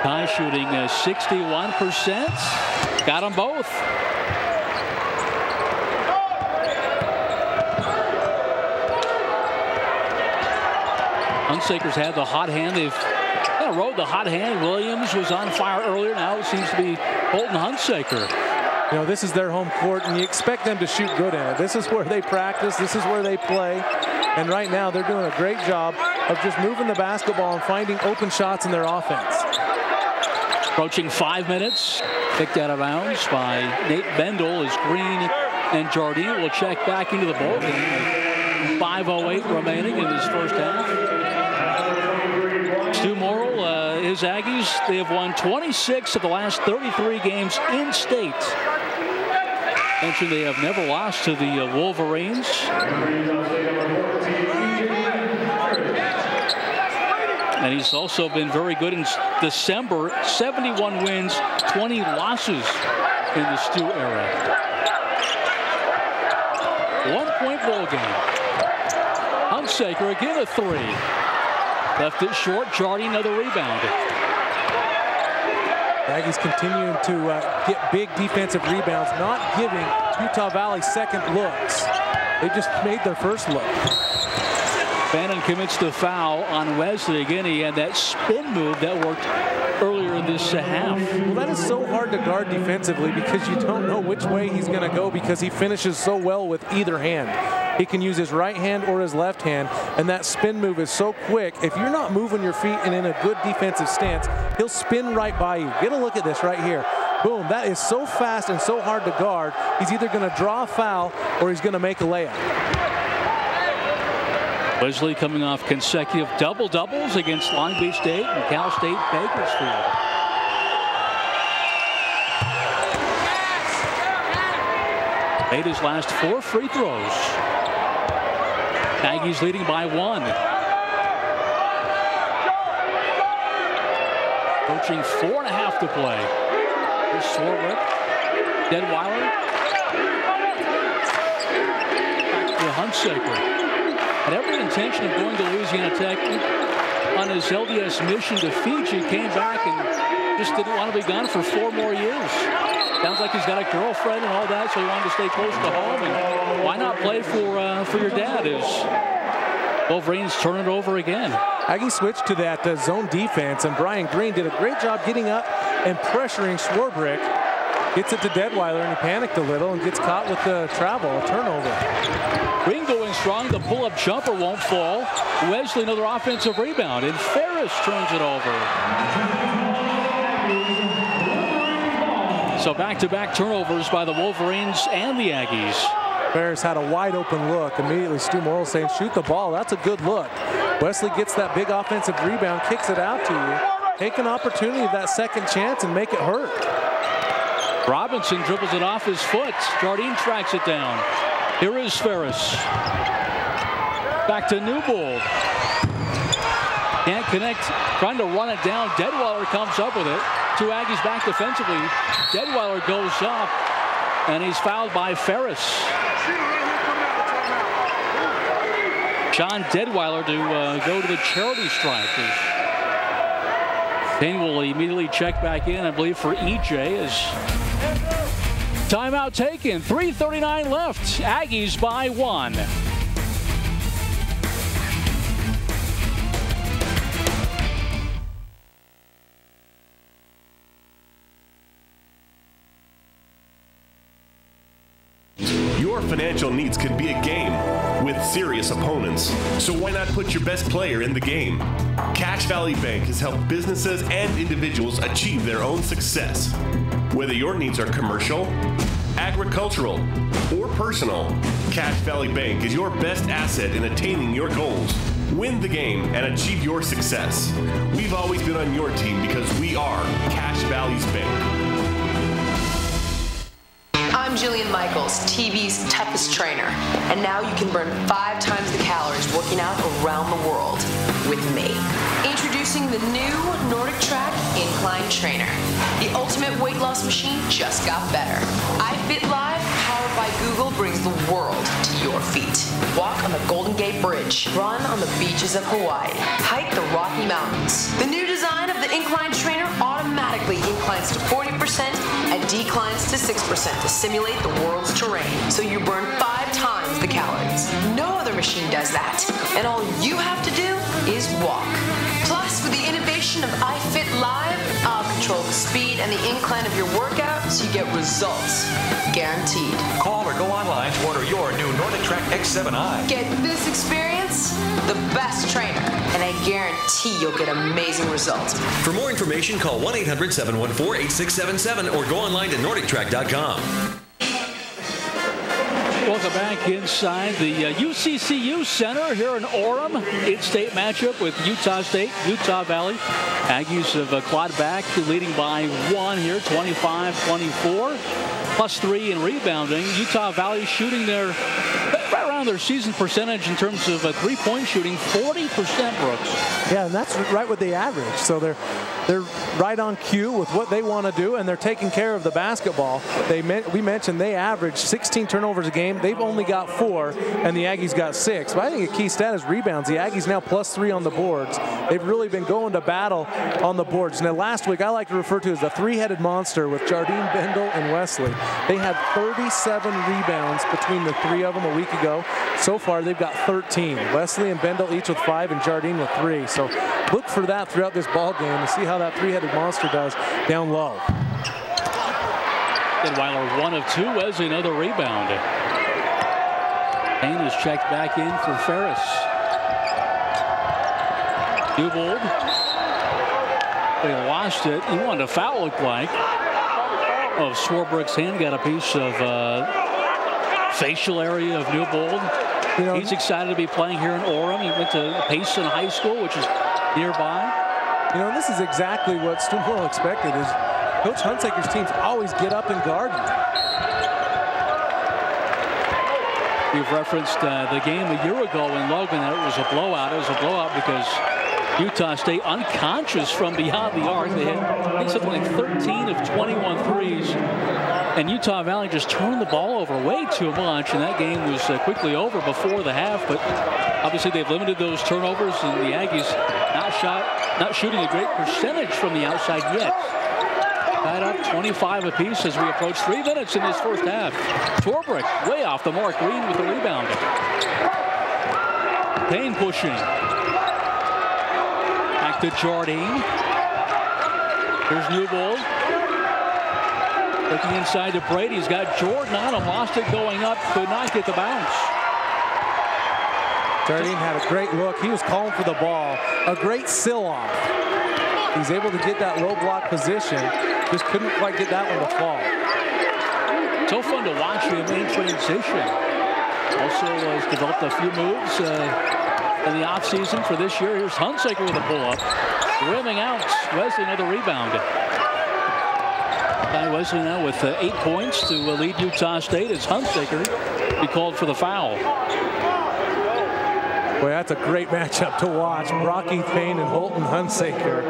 Ty shooting 61%. Got them both. Hunsaker's had the hot hand. They've kind of rode the hot hand. Williams was on fire earlier. Now it seems to be Holton Hunsaker. You know, this is their home court, and you expect them to shoot good in it. This is where they practice. This is where they play. And right now, they're doing a great job of just moving the basketball and finding open shots in their offense. Approaching 5 minutes. Kicked out of bounds by Nate Bendel as Green and Jardine will check back into the ball game. 5:08 remaining in this first half. Stu Morrill, his Aggies, they have won 26 of the last 33 games in state. Mentioned they have never lost to the Wolverines. And he's also been very good in December. 71 wins, 20 losses in the Stu era. 1-point ball game. Hunsaker again a 3. Left it short. Jardine another rebound. Aggies continuing to get big defensive rebounds, not giving Utah Valley second looks. They just made their first look. Bannon commits the foul on Wesley. Again, he had that spin move that worked earlier in this half. Well, that is so hard to guard defensively because you don't know which way he's going to go because he finishes so well with either hand. He can use his right hand or his left hand, and that spin move is so quick. If you're not moving your feet and in a good defensive stance, he'll spin right by you. Get a look at this right here. Boom, that is so fast and so hard to guard. He's either going to draw a foul or he's going to make a layup. Wesley coming off consecutive double-doubles against Long Beach State and Cal State Bakersfield. Made his last 4 free throws. Aggies leading by 1. Approaching 4.5 to play. Here's Swarbrick. Deadweiler. Back to Hunsaker. Had every intention of going to Louisiana Tech on his LDS mission to Fiji. Came back and just didn't want to be gone for 4 more years. Sounds like he's got a girlfriend and all that, so he wanted to stay close to home. And why not play for your dad? As Wolverines turn it over again. Aggie switched to that zone defense, and Brian Green did a great job getting up and pressuring Swarbrick. Gets it to Deadweiler, and he panicked a little and gets caught with the travel, a turnover. Green going strong. The pull-up jumper won't fall. Wesley, another offensive rebound, and Ferris turns it over. So back-to-back turnovers by the Wolverines and the Aggies. Ferris had a wide open look. Immediately Stu Morrill saying, shoot the ball. That's a good look. Wesley gets that big offensive rebound, kicks it out to you. Take an opportunity of that second chance and make it hurt. Robinson dribbles it off his foot. Jardine tracks it down. Here is Ferris. Back to Newbold. Can't connect, trying to run it down. Deadweiler comes up with it. 2 Aggies back defensively. Deadweiler goes up, and he's fouled by Ferris. John Deadweiler to go to the charity stripe. Kane will immediately check back in, I believe, for EJ as timeout taken. 3:39 left. Aggies by 1. Your financial needs could be a game with serious opponents. So why not put your best player in the game? Cache Valley Bank has helped businesses and individuals achieve their own success. Whether your needs are commercial, agricultural, or personal, Cache Valley Bank is your best asset in attaining your goals. Win the game and achieve your success. We've always been on your team because we are Cache Valley's Bank. I'm Jillian Michaels, TV's toughest trainer, and now you can burn 5 times the calories working out around the world with me. Introducing the new Nordic Track Incline Trainer. The ultimate weight loss machine just got better. iFit Live, powered by Google, brings the world to your feet. Walk on the Golden Gate Bridge. Run on the beaches of Hawaii. Hike the Rocky Mountains. The new design of the Incline Trainer automatically inclines to 40% and declines to 6% to simulate the world's terrain, so you burn 5 times the calories. No other machine does that, and all you have to do is walk. Plus, with the innovation of iFit Live, I'll control the speed and the incline of your workout so you get results guaranteed. Call or go online to order your new Nordic Track X7i. Get this experience, the best trainer, and I guarantee you'll get amazing results. For more information, call 1-800-714-8677 or go online to NordicTrack.com. Welcome back inside the UCCU Center here in Orem. In-state matchup with Utah State, Utah Valley. Aggies have clawed back, leading by 1 here, 25-24. +3 in rebounding. Utah Valley shooting right around their season percentage in terms of 3-point shooting, 40%, Brooks. Yeah, and that's right with the average. So they're they're right on cue with what they want to do, and they're taking care of the basketball. We mentioned they average 16 turnovers a game. They've only got 4, and the Aggies got 6. But I think a key stat is rebounds. The Aggies now +3 on the boards. They've really been going to battle on the boards. Now, last week, I like to refer to as the three-headed monster with Jardine, Bendel, and Wesley. They had 37 rebounds between the 3 of them a week ago. So far, they've got 13. Wesley and Bendel each with 5, and Jardine with 3. So look for that throughout this ball game to see how that three-headed monster does down low. Weiler 1 of 2. Wesley another rebound. Payne is checked back in for Ferris. Newbold. They lost it. He wanted a foul, looked like. Oh, Swarbrick's hand got a piece of facial area of Newbold. You know, he's excited to be playing here in Orem. He went to Payson High School, which is nearby. You know, this is exactly what Stonewall expected. Is Coach Hunsaker's teams always get up and guard you. We've referenced the game a year ago in Logan that it was a blowout. It was a blowout because Utah State unconscious from beyond the arc. They had something like 13 of 21 threes. And Utah Valley just turned the ball over way too much, and that game was quickly over before the half. But obviously they've limited those turnovers, and the Aggies not shooting a great percentage from the outside yet. Tied up 25 apiece as we approach 3 minutes in this first half. Swarbrick way off the mark. Green with the rebound. Payne pushing. Back to Jardine. Here's Newbold. Looking inside to Brady. He's got Jordan on him. Lost it going up. Could not get the bounce. Jardine had a great look. He was calling for the ball. A great sill-off. He's able to get that low block position. Just couldn't quite get that one to fall. So fun to watch him in transition. Also has developed a few moves in the offseason for this year. Here's Hunsaker with a pull-up. Rimming out. Wesley another rebound. Wesley now with 8 points to lead Utah State as Hunsaker be called for the foul. Boy, that's a great matchup to watch. Brocky Payne and Holton Hunsaker.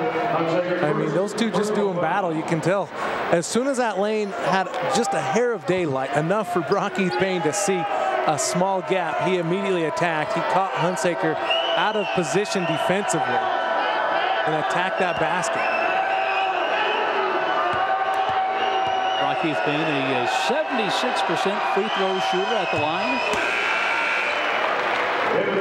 I mean, those two just doing battle. You can tell. As soon as that lane had just a hair of daylight, enough for Brocky Payne to see a small gap, he immediately attacked. He caught Hunsaker out of position defensively and attacked that basket. Brocky Payne, a 76% free throw shooter at the line.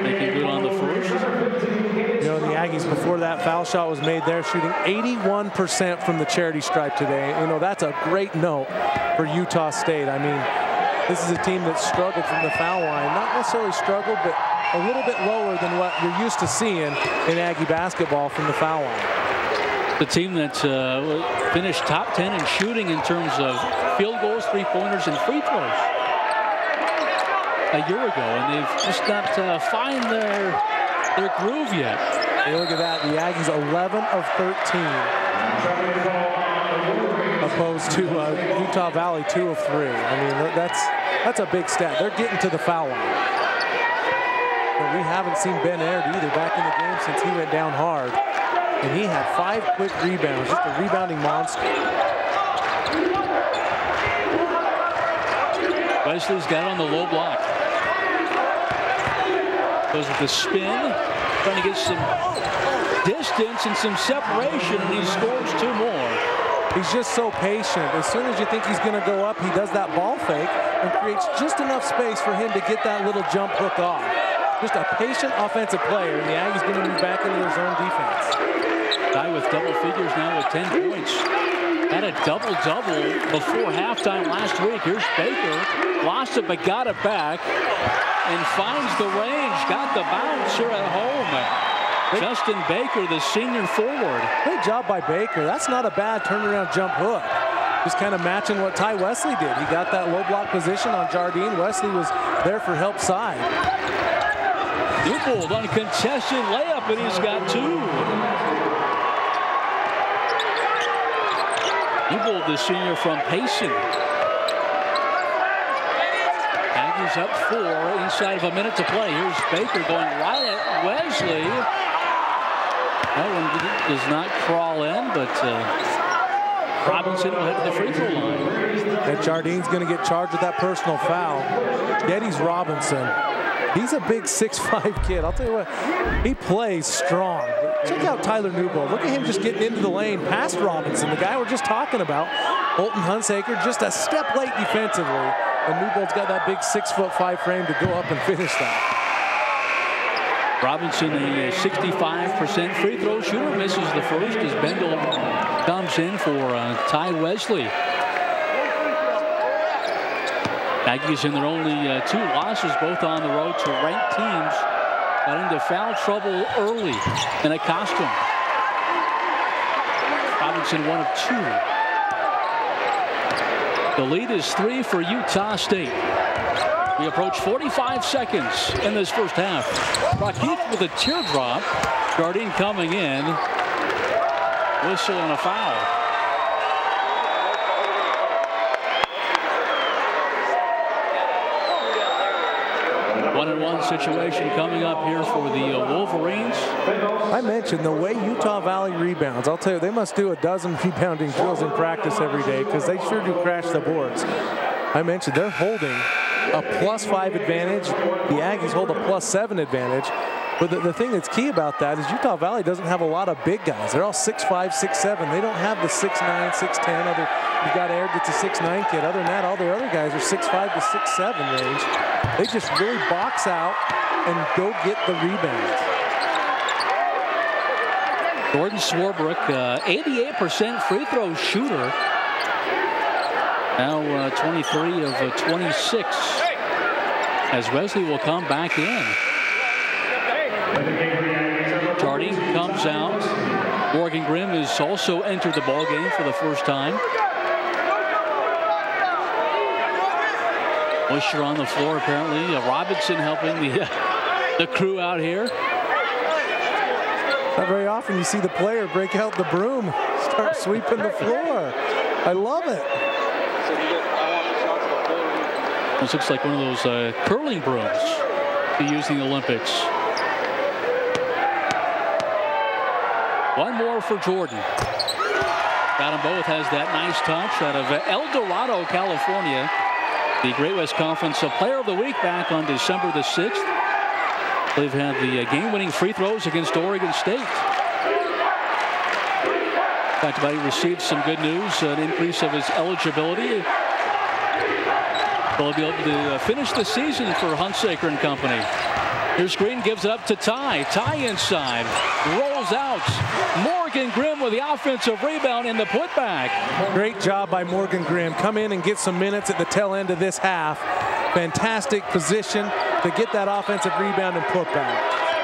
Making good on the first. You know, the Aggies, before that foul shot was made, they're shooting 81% from the charity stripe today. You know, that's a great note for Utah State. I mean, this is a team that struggled from the foul line. Not necessarily struggled, but a little bit lower than what you're used to seeing in Aggie basketball from the foul line. The team that finished top 10 in shooting in terms of field goals, three-pointers, and free throws a year ago, and they've just not find their groove yet. Hey, look at that. The Aggies 11 of 13, opposed to Utah Valley 2 of 3. I mean, that's a big stat. They're getting to the foul line. But we haven't seen Ben Aird either back in the game since he went down hard. And he had 5 quick rebounds, just a rebounding monster. Wesley's got on the low block. Goes with the spin, trying to get some distance and some separation, and he scores 2 more. He's just so patient. As soon as you think he's going to go up, he does that ball fake and creates just enough space for him to get that little jump hook off. Just a patient offensive player, and the Aggies going to move back into their zone defense. Guy with double figures now with 10 points. Had a double-double before halftime last week. Here's Baker. Lost it, but got it back. And finds the range. Got the bounce here at home. Justin Baker, the senior forward. Great job by Baker. That's not a bad turnaround jump hook. Just kind of matching what Ty Wesley did. He got that low block position on Jardine. Wesley was there for help side. Newbold on a contested layup, and he's got 2. Newbold, the senior from Payson. Aggies up 4 inside of a minute to play. Here's Baker going right at Wesley. That one does not crawl in, but Robinson will head to the free throw line. And Jardine's going to get charged with that personal foul. Geddes Robinson. He's a big 6'5" kid. I'll tell you what, he plays strong. Check out Tyler Newbold. Look at him just getting into the lane past Robinson, the guy we're just talking about. Holton Hunsaker just a step late defensively. And Newbold's got that big 6'5" frame to go up and finish that. Robinson, a 65% free throw shooter, misses the first as Bendel comes in for Ty Wesley. Aggies in their only 2 losses, both on the road to ranked teams, got into foul trouble early in a costume. Robinson 1 of 2. The lead is 3 for Utah State. We approach 45 seconds in this first half. Rakith with a teardrop. Jardine coming in. Whistle and a foul. One-on-one situation coming up here for the Wolverines. I mentioned the way Utah Valley rebounds. I'll tell you, they must do a dozen rebounding drills in practice every day because they sure do crash the boards. I mentioned they're holding a +5 advantage. The Aggies hold a +7 advantage. But the thing that's key about that is Utah Valley doesn't have a lot of big guys. They're all 6'5", 6'7". They don't have the 6'9", 6'10". You've got Aird that's a 6'9" kid. Other than that, all their other guys are 6'5" to 6'7" range. They just really box out and go get the rebounds. Jordan Swarbrick, 88% free throw shooter. Now 23 of 26 as Wesley will come back in. Jardine comes out. Morgan Grimm has also entered the ball game for the first time. Busher on the floor apparently. Robinson helping the crew out here. Not very often you see the player break out the broom, start sweeping the floor. I love it. This looks like one of those curling brooms to use in the Olympics. One more for Jordan. Got them both, has that nice touch out of El Dorado, California. The Great West Conference Player of the Week back on December the 6th. They've had the game-winning free throws against Oregon State. Talked about he received some good news, an increase of his eligibility. They'll be able to finish the season for Hunsaker and company. Here's Green, gives it up to Ty. Ty inside, rolls out. Morgan Grimm with the offensive rebound in the putback. Great job by Morgan Grimm. Come in and get some minutes at the tail end of this half. Fantastic position to get that offensive rebound and putback.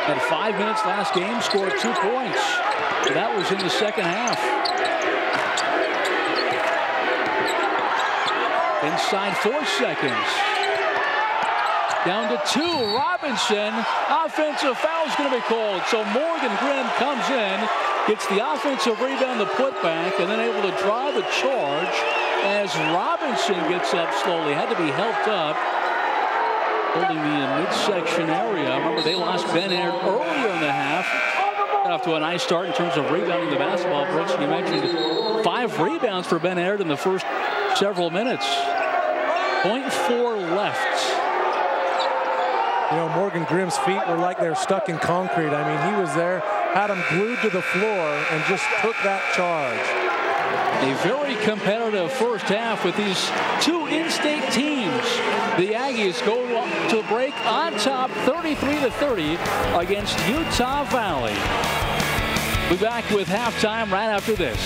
Had 5 minutes last game, scored 2 points. That was in the second half. Inside 4 seconds. Down to 2. Robinson. Offensive foul is going to be called. So Morgan Grimm comes in, gets the offensive rebound, the putback, and then able to draw the charge as Robinson gets up slowly. Had to be helped up. Holding the midsection area. Remember, they lost Ben Aird earlier in the half. Got off to a nice start in terms of rebounding the basketball. Brooks, you mentioned 5 rebounds for Ben Aird in the first several minutes. 0.4 left. You know, Morgan Grimm's feet were like they're stuck in concrete. I mean, he was there, had him glued to the floor, and just took that charge. A very competitive first half with these 2 in-state teams. The Aggies go to break on top 33-30 against Utah Valley. We'll be back with halftime right after this.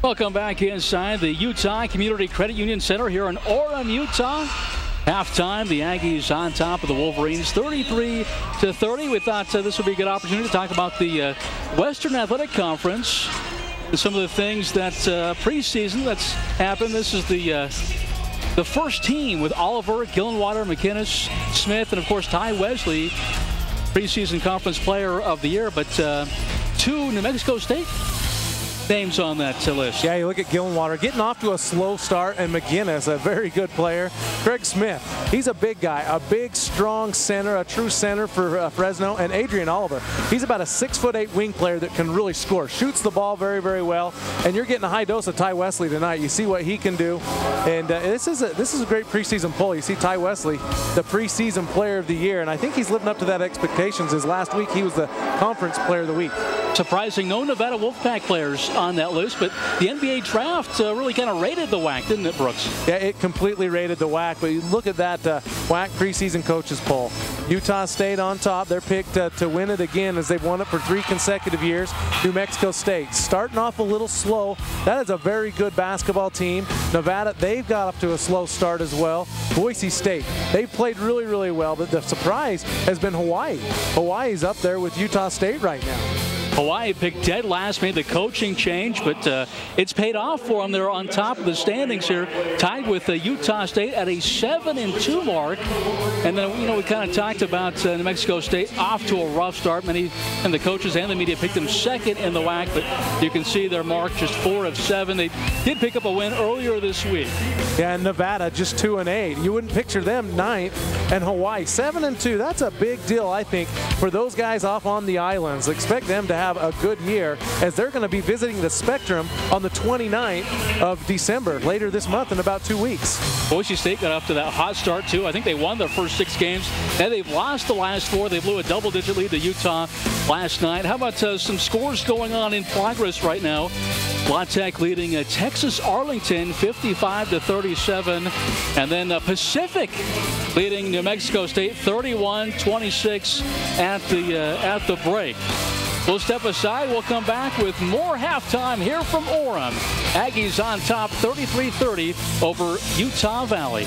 Welcome back inside the Utah Community Credit Union Center here in Orem, Utah. Halftime, the Aggies on top of the Wolverines, 33-30. We thought this would be a good opportunity to talk about the Western Athletic Conference. Some of the things that preseason that's happened. This is the first team with Oliver, Gillenwater, McInnes, Smith, and of course Ty Wesley, preseason conference player of the year. But 2 New Mexico State names on that list. Yeah, you look at Gillenwater getting off to a slow start, and McInnes, a very good player. Craig Smith, he's a big guy, a big, strong center, a true center for Fresno. And Adrian Oliver, he's about a 6'8" wing player that can really score, shoots the ball very, very well. And you're getting a high dose of Ty Wesley tonight. You see what he can do. And this is a great preseason poll. You see Ty Wesley, the preseason player of the year, and I think he's living up to that expectations. As last week he was the conference player of the week. Surprising, no Nevada Wolfpack players on that list, but the NBA draft really kind of rated the WAC, didn't it, Brooks? Yeah, it completely rated the WAC, but you look at that WAC preseason coaches poll. Utah State on top. They're picked to win it again as they've won it for 3 consecutive years. New Mexico State starting off a little slow. That is a very good basketball team. Nevada, they've got up to a slow start as well. Boise State, they've played really, really well, but the surprise has been Hawaii. Hawaii's up there with Utah State right now. Hawaii picked dead last, made the coaching change, but it's paid off for them. They're on top of the standings here, tied with Utah State at a 7-2 mark. And then, you know, we kind of talked about New Mexico State off to a rough start. Many and the coaches and the media picked them second in the WAC, but you can see their mark just 4 of 7. They did pick up a win earlier this week. Yeah, and Nevada just 2-8. You wouldn't picture them 9th, and Hawaii 7-2. That's a big deal, I think, for those guys off on the islands. Expect them to have a good year as they're going to be visiting the Spectrum on the 29th of December, later this month in about 2 weeks. Boise State got off to that hot start too. I think they won their first 6 games, and they've lost the last 4. They blew a double-digit lead to Utah last night. How about some scores going on in progress right now? La Tech leading Texas Arlington 55-37, and then Pacific leading New Mexico State 31-26 at the break. We'll step aside. We'll come back with more halftime here from Orem. Aggies on top 33-30 over Utah Valley.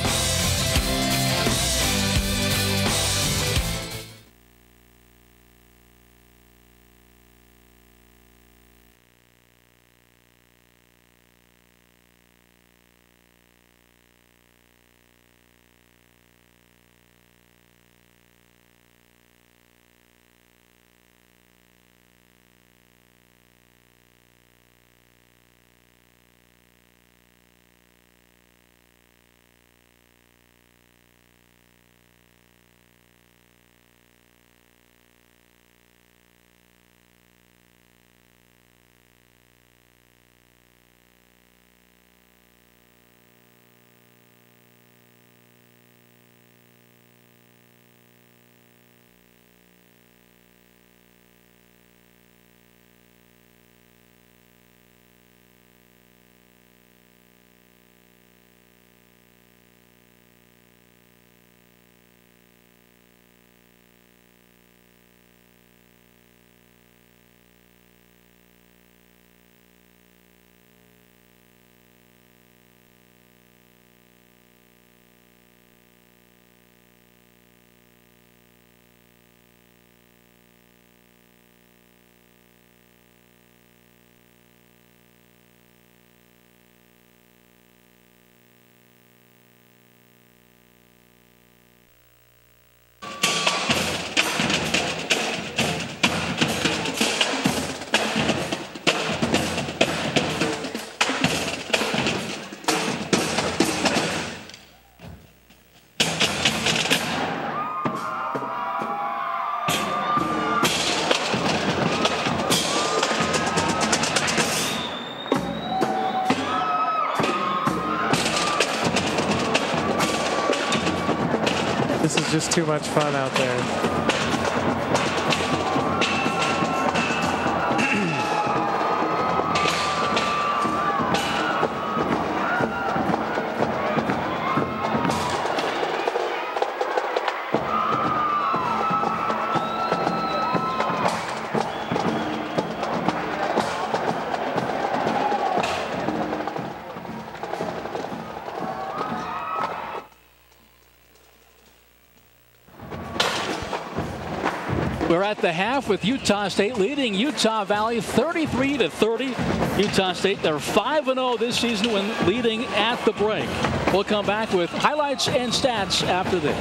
This is just too much fun out there. We're at the half with Utah State leading Utah Valley 33-30. Utah State, they're 5-0 this season when leading at the break. We'll come back with highlights and stats after this.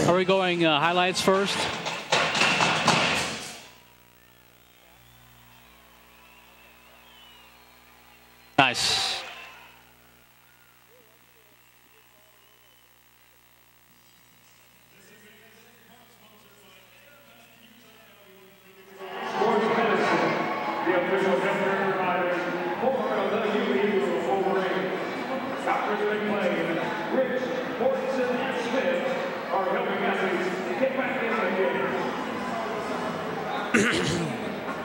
Are we going highlights first? Nice. The official healthcare providers for the UVU Wolverines. Doctors in play, Rich, Mortensen, and Smith are helping athletes get back in the game.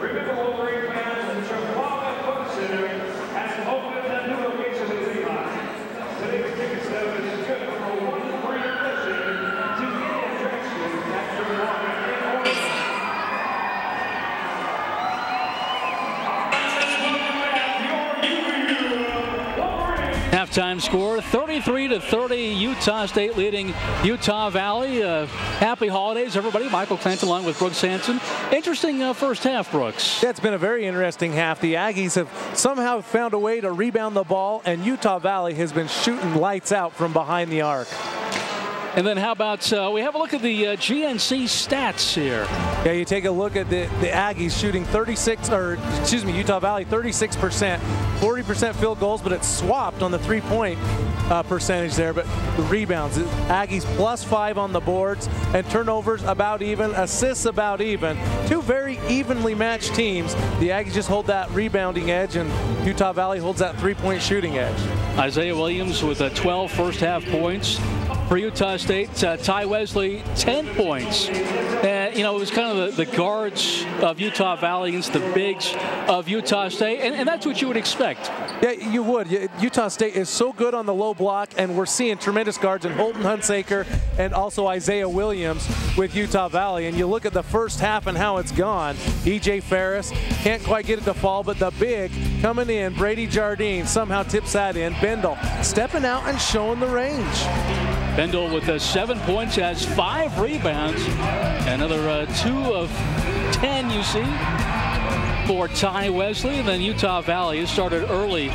Remember, Wolverine fans, the Chicago Foot Center has opened a new location in Isiah. Today's ticket sale is good for one free admission to any attraction at your walk in order. Halftime score 33-30. Utah State leading Utah Valley. Happy holidays, everybody. Michael Clant along with Brooks Hanson. Interesting first half, Brooks. Yeah, it's been a very interesting half. The Aggies have somehow found a way to rebound the ball, and Utah Valley has been shooting lights out from behind the arc. And then how about we have a look at the GNC stats here. Yeah, you take a look at the Aggies shooting Utah Valley 36%, 40% field goals, but it's swapped on the three-point percentage there. But the rebounds, Aggies +5 on the boards, and turnovers about even, assists about even. Two very evenly matched teams. The Aggies just hold that rebounding edge, and Utah Valley holds that three-point shooting edge. Isiah Williams with 12 first half points. For Utah State, Ty Wesley, 10 points. You know, it was kind of the guards of Utah Valley against the bigs of Utah State, and that's what you would expect. Yeah, you would. Utah State is so good on the low block, and we're seeing tremendous guards in Holton Hunsaker and also Isiah Williams with Utah Valley. And you look at the first half and how it's gone. E.J. Ferris can't quite get it to fall, but the big coming in, Brady Jardine somehow tips that in. Bendel stepping out and showing the range. Bendel with 7 points, has 5 rebounds. Another 2 of 10, you see, for Ty Wesley. And then Utah Valley has started early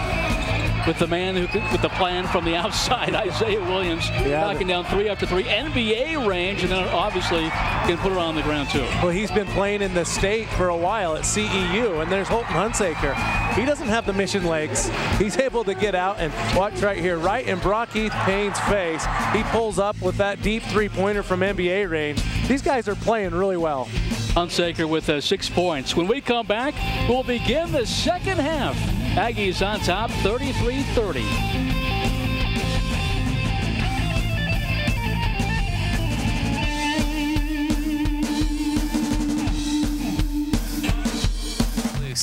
with the man with the plan from the outside, Isiah Williams, knocking down 3 after 3, NBA range, and then obviously can put it on the ground too. Well, he's been playing in the state for a while at CEU, and there's Holton Hunsaker. He doesn't have the mission legs. He's able to get out and watch right here, right in Brock Heath Payne's face. He pulls up with that deep three-pointer from NBA range. These guys are playing really well. Hunsaker with 6 points. When we come back, we'll begin the second half. Aggies on top, 33-30.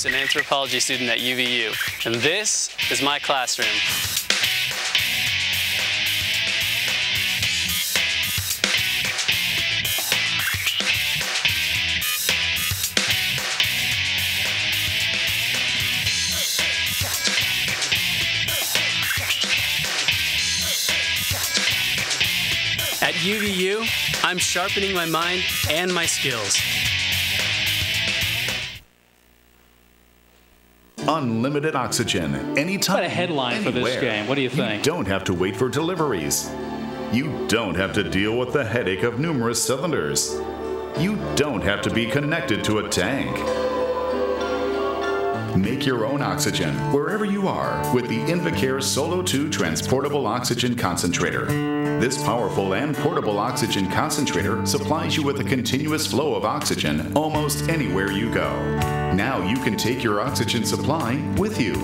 Price, an anthropology student at UVU, and this is my classroom. At UVU, I'm sharpening my mind and my skills. Unlimited oxygen, anytime, What a headline anywhere. for this game. What do you think? You don't have to wait for deliveries. You don't have to deal with the headache of numerous cylinders. You don't have to be connected to a tank. Make your own oxygen wherever you are with the Invacare Solo 2 Transportable Oxygen Concentrator. This powerful and portable oxygen concentrator supplies you with a continuous flow of oxygen almost anywhere you go. Now you can take your oxygen supply with you.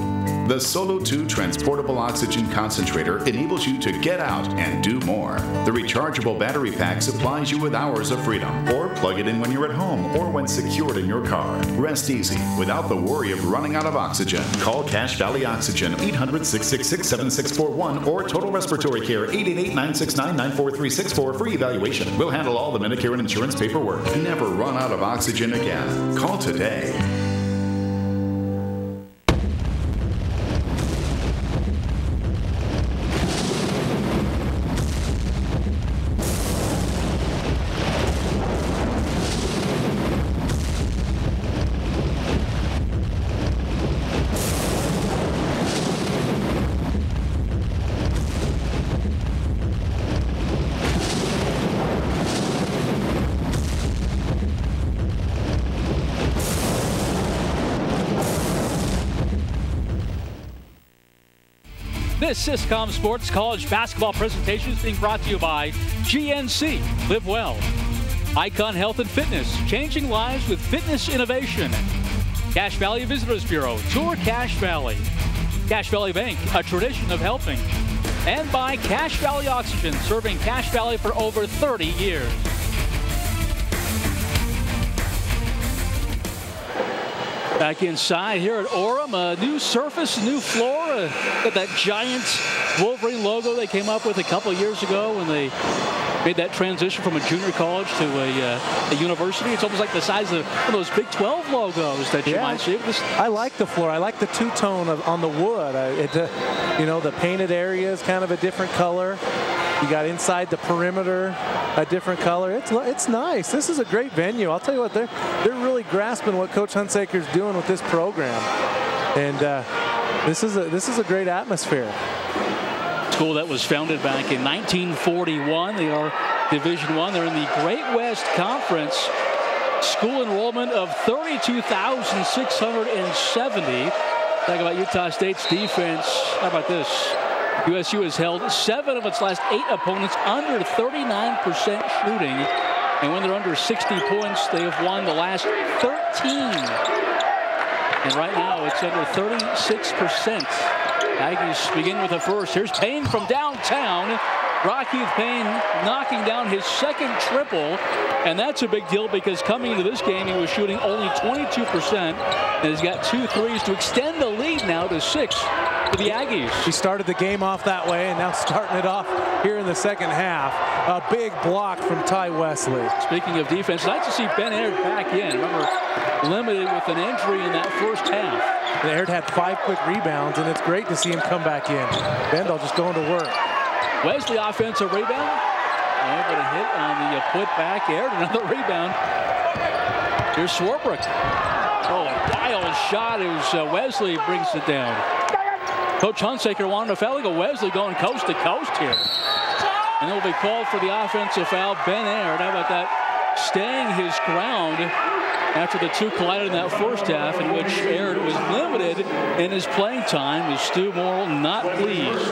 The Solo 2 Transportable Oxygen Concentrator enables you to get out and do more. The rechargeable battery pack supplies you with hours of freedom, or plug it in when you're at home or when secured in your car. Rest easy without the worry of running out of oxygen. Call Cache Valley Oxygen 800-666-7641 or Total Respiratory Care 888-969-94364 for free evaluation. We'll handle all the Medicare and insurance paperwork. Never run out of oxygen again. Call today. This Syscom Sports College basketball presentation is being brought to you by GNC, Live Well, Icon Health and Fitness, changing lives with fitness innovation, Cache Valley Visitors Bureau, Tour Cache Valley, Cache Valley Bank, a tradition of helping, and by Cache Valley Oxygen, serving Cache Valley for over 30 years. Back inside here at Orem, a new surface, a new floor, got that giant Wolverine logo they came up with a couple of years ago when they made that transition from a junior college to a university. It's almost like the size of one of those Big 12 logos that you might see. I like the floor. I like the two-tone on the wood. You know, the painted area is kind of a different color. You got inside the perimeter a different color. It's nice. This is a great venue. I'll tell you what, they're really grasping what Coach Hunsaker's doing with this program, and this is a great atmosphere. School that was founded back in 1941. They are Division I. They're in the Great West Conference. School enrollment of 32,670. Talk about Utah State's defense. How about this? USU has held 7 of its last 8 opponents under 39% shooting. And when they're under 60 points, they have won the last 13. And right now, it's under 36%. Aggies begin with the first. Here's Payne from downtown. Rockheath Payne knocking down his second triple, and that's a big deal because coming into this game he was shooting only 22% and has got 2 threes to extend the lead now to 6 for the Aggies. He started the game off that way and now starting it off here in the second half. A big block from Ty Wesley. Speaking of defense, nice to see Ben Aird back in. Remember, limited with an injury in that first half. And Aird had 5 quick rebounds, and it's great to see him come back in. Bendel just going to work. Wesley offensive rebound. Able to hit on the put back. Aird another rebound. Here's Swarbrick. Oh, a dialed shot as Wesley brings it down. Coach Hunsaker wanted a foul. Wesley going coast to coast here. And it'll be called for the offensive foul. Ben Aird, how about that? Staying his ground after the two collided in that first half, in which Aird was limited in his playing time. Is Stu Morrill not pleased?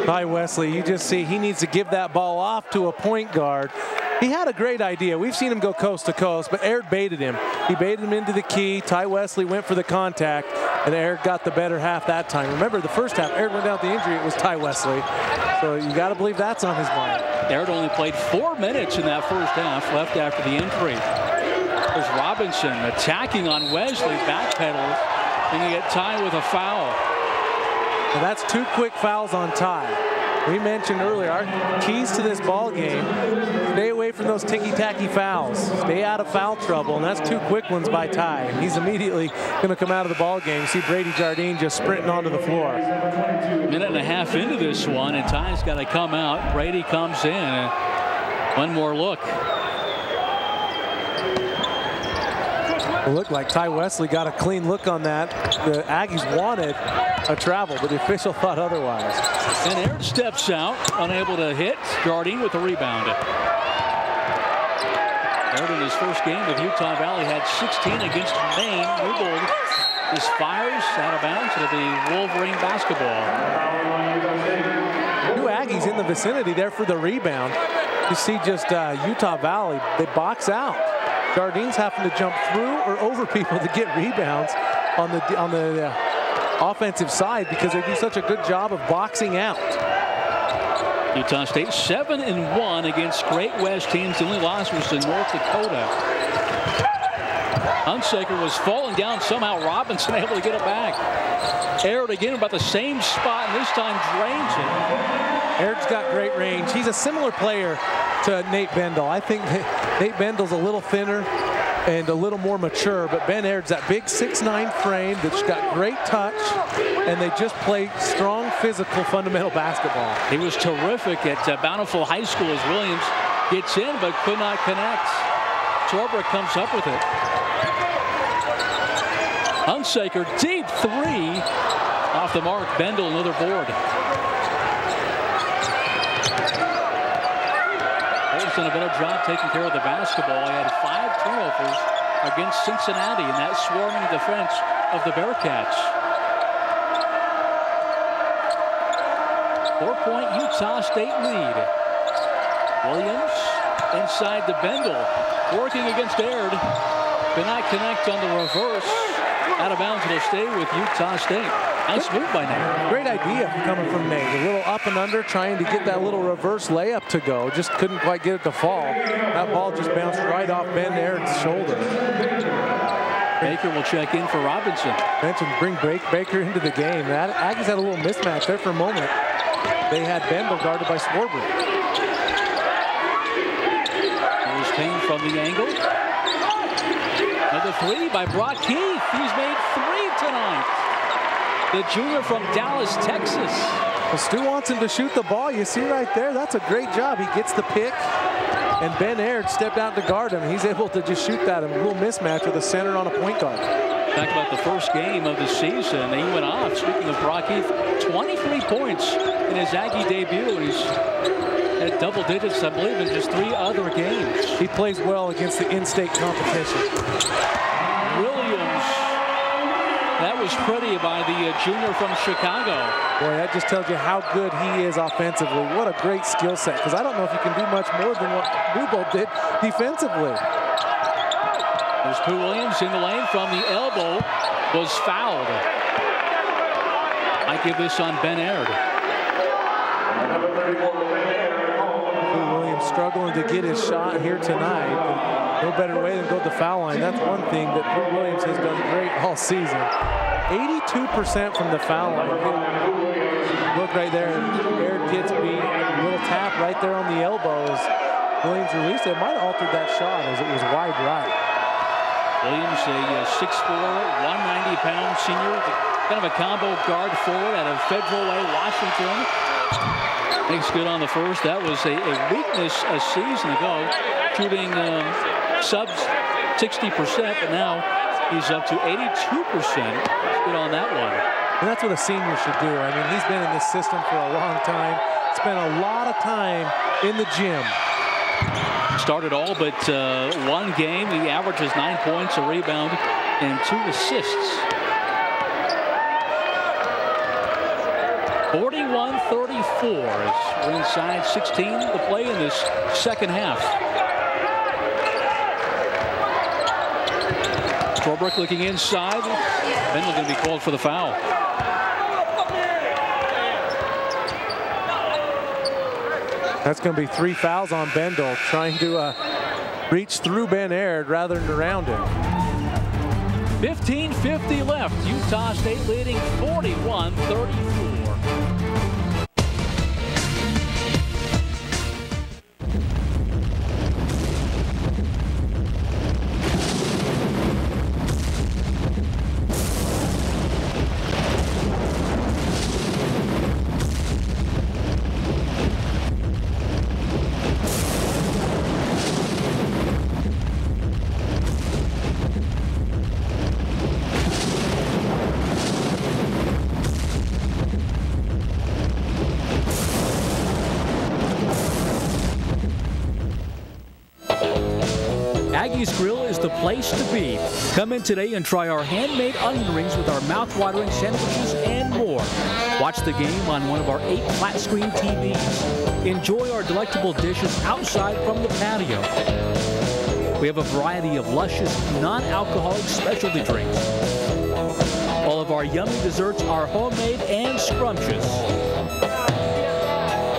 Ty Wesley, you just see he needs to give that ball off to a point guard. He had a great idea. We've seen him go coast to coast, but Aird baited him. He baited him into the key. Ty Wesley went for the contact, and Aird got the better half that time. Remember, the first half, Aird went down with the injury. It was Ty Wesley. So you got to believe that's on his mind. Aird only played 4 minutes in that first half, left after the injury. There's Robinson attacking on Wesley, backpedals, and you get Ty with a foul. And that's 2 quick fouls on Ty. We mentioned earlier, our keys to this ball game, stay away from those ticky-tacky fouls. Stay out of foul trouble, and that's 2 quick ones by Ty. And he's immediately going to come out of the ball game. See Brady Jardine just sprinting onto the floor. Minute and a half into this one, and Ty's got to come out. Brady comes in, and one more look. It looked like Ty Wesley got a clean look on that. The Aggies wanted a travel, but the official thought otherwise. And Aird steps out, unable to hit. Jardine with the rebound. Aird in his first game with Utah Valley had 16 against Maine. Newbold just fires out of bounds. It'll be Wolverine basketball. 2 Aggies in the vicinity there for the rebound. You see just Utah Valley, they box out. Jardine's having to jump through or over people to get rebounds on the offensive side because they do such a good job of boxing out. Utah State 7-1 against Great West teams. The only loss was to North Dakota. Hunsaker was falling down. Somehow Robinson able to get it back. Aird again about the same spot, and this time drains it. Aird's got great range. He's a similar player to Nate Bendel. I think Nate Bendel's a little thinner and a little more mature, but Ben Aird's that big 6'9" frame that's got great touch, and they just play strong, physical, fundamental basketball. He was terrific at Bountiful High School as Williams gets in but could not connect. Torbrick comes up with it. Hunsaker, deep 3. Off the mark, Bendel, another board. Holton's done a better job taking care of the basketball. He had 5 turnovers against Cincinnati in that swarming defense of the Bearcats. 4-point Utah State lead. Williams inside to Bendel, working against Aird. Could not connect on the reverse. Out of bounds, it'll stay with Utah State. Nice move by Nate. Great idea coming from Nate. A little up and under, trying to get that little reverse layup to go. Just couldn't quite get it to fall. That ball just bounced right off Ben Aird's shoulder. Baker will check in for Robinson. Mentioned bring Baker into the game. Aggies had a little mismatch there for a moment. They had Bendel guarded by Swarbrick. There's Payne from the angle. Another 3 by Brock Keith. He's made 3 tonight. The junior from Dallas, Texas. Well, Stu wants him to shoot the ball. You see right there, that's a great job. He gets the pick, and Ben Aird stepped out to guard him. He's able to just shoot that. A little mismatch with a center on a point guard. Talk about the first game of the season. He went off. Speaking of Brock Keith, 23 points in his Aggie debut. He's at double digits, I believe, in just 3 other games. He plays well against the in-state competition. Williams. That was pretty by the junior from Chicago. Boy, that just tells you how good he is offensively. What a great skill set, because I don't know if you can do much more than what Newbold did defensively. There's Pooh Williams in the lane from the elbow. Was fouled. I give this on Ben Aird. Pooh Williams struggling to get his shot here tonight. No better way than go to the foul line. That's one thing that Pooh Williams has done great all season. 82% from the foul line. Look right there. Aird gets beat. A little tap right there on the elbows. Williams released it. Might have altered that shot as it was wide right. Williams, a 6'4", 190-pound senior, kind of a combo guard forward out of Federal Way, Washington. Makes good on the first. That was a weakness a season ago, shooting sub 60%, but now he's up to 82%. Good on that one. And that's what a senior should do. I mean, he's been in this system for a long time. Spent a lot of time in the gym. Started all but 1 game. He averages 9 points, a rebound, and 2 assists. 41-34 as we're inside 16 to play in this second half. Swarbrick looking inside. Bendel going to be called for the foul. That's going to be 3 fouls on Bendel, trying to reach through Ben Aird rather than around him. 15:50 left. Utah State leading 41-34. Aggies Grill is the place to be. Come in today and try our handmade onion rings with our mouth-watering sandwiches and more. Watch the game on one of our 8 flat-screen TVs. Enjoy our delectable dishes outside from the patio. We have a variety of luscious, non-alcoholic specialty drinks. All of our yummy desserts are homemade and scrumptious.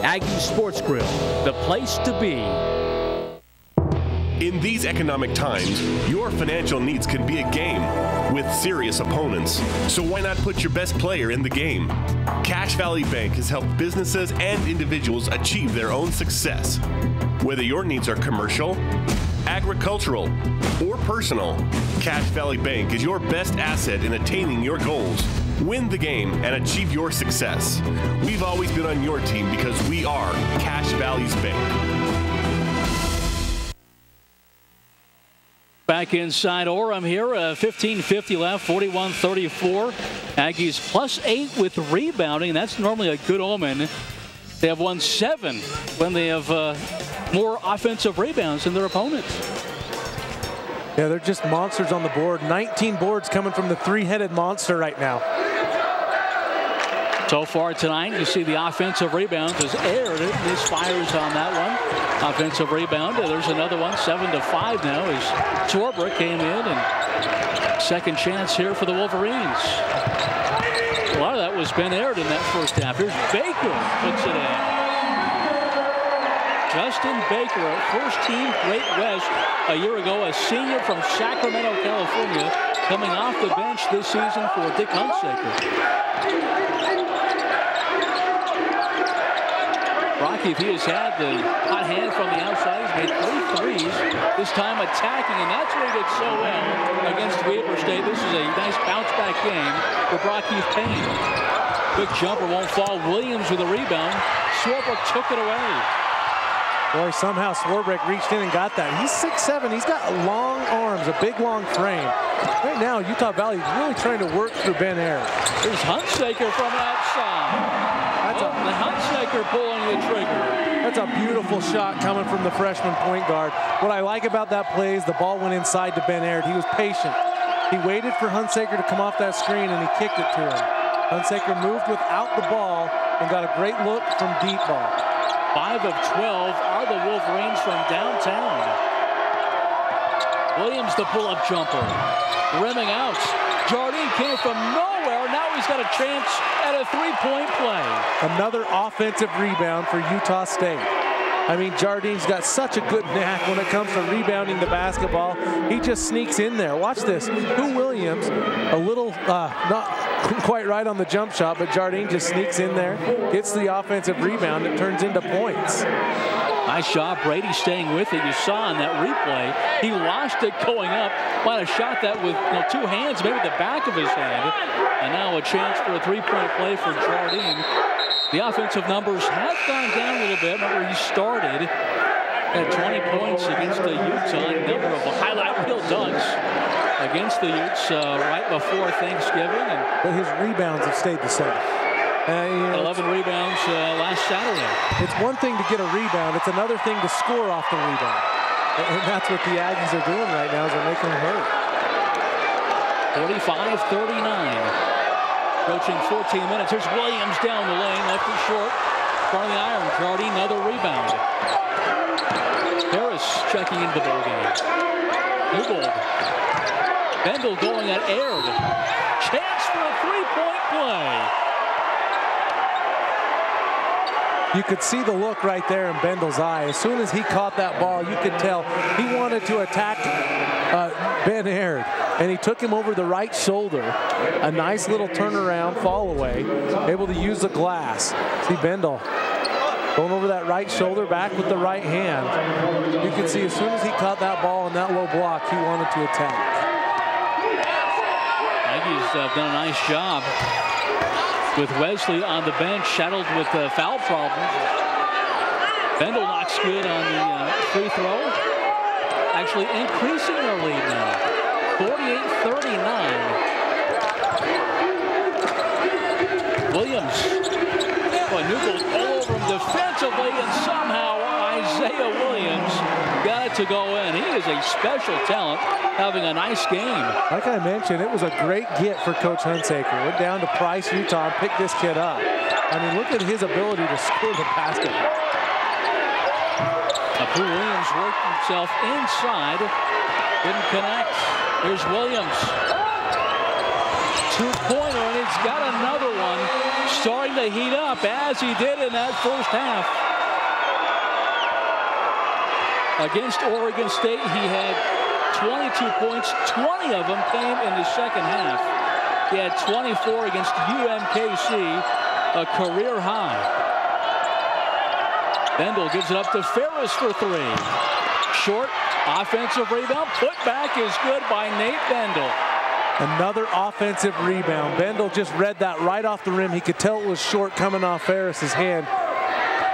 Aggies Sports Grill, the place to be. In these economic times, your financial needs can be a game with serious opponents. So why not put your best player in the game? Cache Valley Bank has helped businesses and individuals achieve their own success. Whether your needs are commercial, agricultural, or personal, Cache Valley Bank is your best asset in attaining your goals. Win the game and achieve your success. We've always been on your team because we are Cache Valley's bank. Back inside Orem here, 15:50 left, 41-34. Aggies +8 with rebounding. That's normally a good omen. They have won 7 when they have more offensive rebounds than their opponents. Yeah, they're just monsters on the board. 19 boards coming from the three-headed monster right now. So far tonight, you see the offensive rebound as Aird misfires on that one. Offensive rebound. There's another one, 7-5 now as Swarbrick came in, and second chance here for the Wolverines. A lot of that was Ben Aird in that first half. Here's Baker, puts it in. Justin Baker, first team Great West a year ago, a senior from Sacramento, California, coming off the bench this season for Dick Hunsaker. Rocky, if he has had the hot hand from the outside, he's made 3 threes, this time attacking, and that's what he did so well against Weber State. This is a nice bounce-back game for Brocky Payne. Quick jumper won't fall. Williams with a rebound. Swarbrick took it away. Boy, somehow Swarbrick reached in and got that. He's 6'7". He's got long arms, a big, long frame. Right now, Utah Valley is really trying to work through Ben Aird. There's Hunsaker from outside. The Hunsaker pulling the trigger. That's a beautiful shot coming from the freshman point guard. What I like about that play is the ball went inside to Ben Aird. He was patient. He waited for Hunsaker to come off that screen, and he kicked it to him. Hunsaker moved without the ball and got a great look from deep ball. 5 of 12 are the Wolverines from downtown. Williams, the pull-up jumper. Rimming out. Jardine came from nowhere. Now he's got a chance at a three-point play. Another offensive rebound for Utah State. I mean, Jardine's got such a good knack when it comes to rebounding the basketball. He just sneaks in there. Watch this. Who Williams, a little not quite right on the jump shot, but Jardine just sneaks in there, gets the offensive rebound, it turns into points. Nice shot. Brady staying with it. You saw in that replay, he lost it going up. Might have shot that with 2 hands, maybe the back of his hand. And now a chance for a three-point play for Jardine. The offensive numbers have gone down a little bit. Remember, he started at 20 points against the Utah. A number of highlight reel dunks against the Utes right before Thanksgiving. But his rebounds have stayed the same. 11 rebounds last Saturday. It's one thing to get a rebound. It's another thing to score off the rebound. And that's what the Aggies are doing right now, is they're making them hurt. 45-39. Approaching 14 minutes. Here's Williams down the lane, left it short. Front of the iron. Jardine, another rebound. Harris checking into the ball game. Newbold. Bendel going at Aird. Chance for a three-point play. You could see the look right there in Bendel's eye. As soon as he caught that ball, you could tell he wanted to attack Ben Aird, and he took him over the right shoulder. A nice little turnaround fall away, able to use the glass. See Bendel going over that right shoulder, back with the right hand. You can see as soon as he caught that ball in that low block, he wanted to attack. Aggies have done a nice job with Wesley on the bench, shadowed with foul problems. Bendel knocks good on the free throw. Actually increasing their lead now, 48-39. Williams, boy, Newbold all over him defensively, and somehow Isiah Williams got it to go in. He is a special talent, having a nice game. Like I mentioned, it was a great get for Coach Hunsaker. Went down to Price, Utah, and picked this kid up. I mean, look at his ability to score the basketball. Apu Williams worked himself inside, didn't connect. Here's Williams. Two-pointer, and he's got another one, starting to heat up as he did in that first half. Against Oregon State, he had 22 points. 20 of them came in the second half. He had 24 against UMKC, a career high. Bendel gives it up to Ferris for three. Short, offensive rebound. Put back is good by Nate Bendel. Another offensive rebound. Bendel just read that right off the rim. He could tell it was short coming off Ferris's hand.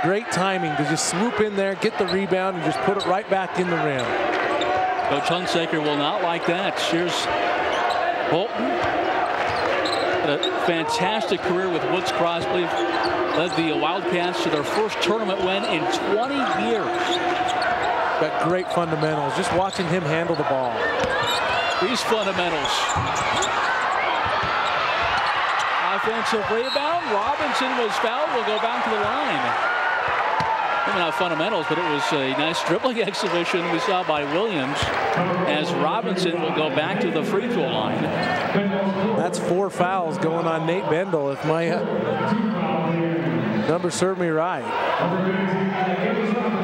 Great timing to just swoop in there, get the rebound, and just put it right back in the rim. Coach Hunsaker will not like that. Here's Holton. Had a fantastic career with Woods Crosby. Led the Wildcats to their first tournament win in 20 years. Got great fundamentals. Just watching him handle the ball. These fundamentals. Offensive rebound. Robinson was fouled. Will go back to the line. Maybe not fundamentals, but it was a nice dribbling exhibition we saw by Williams as Robinson will go back to the free throw line. That's 4 fouls going on Nate Bendel, if my numbers serve me right.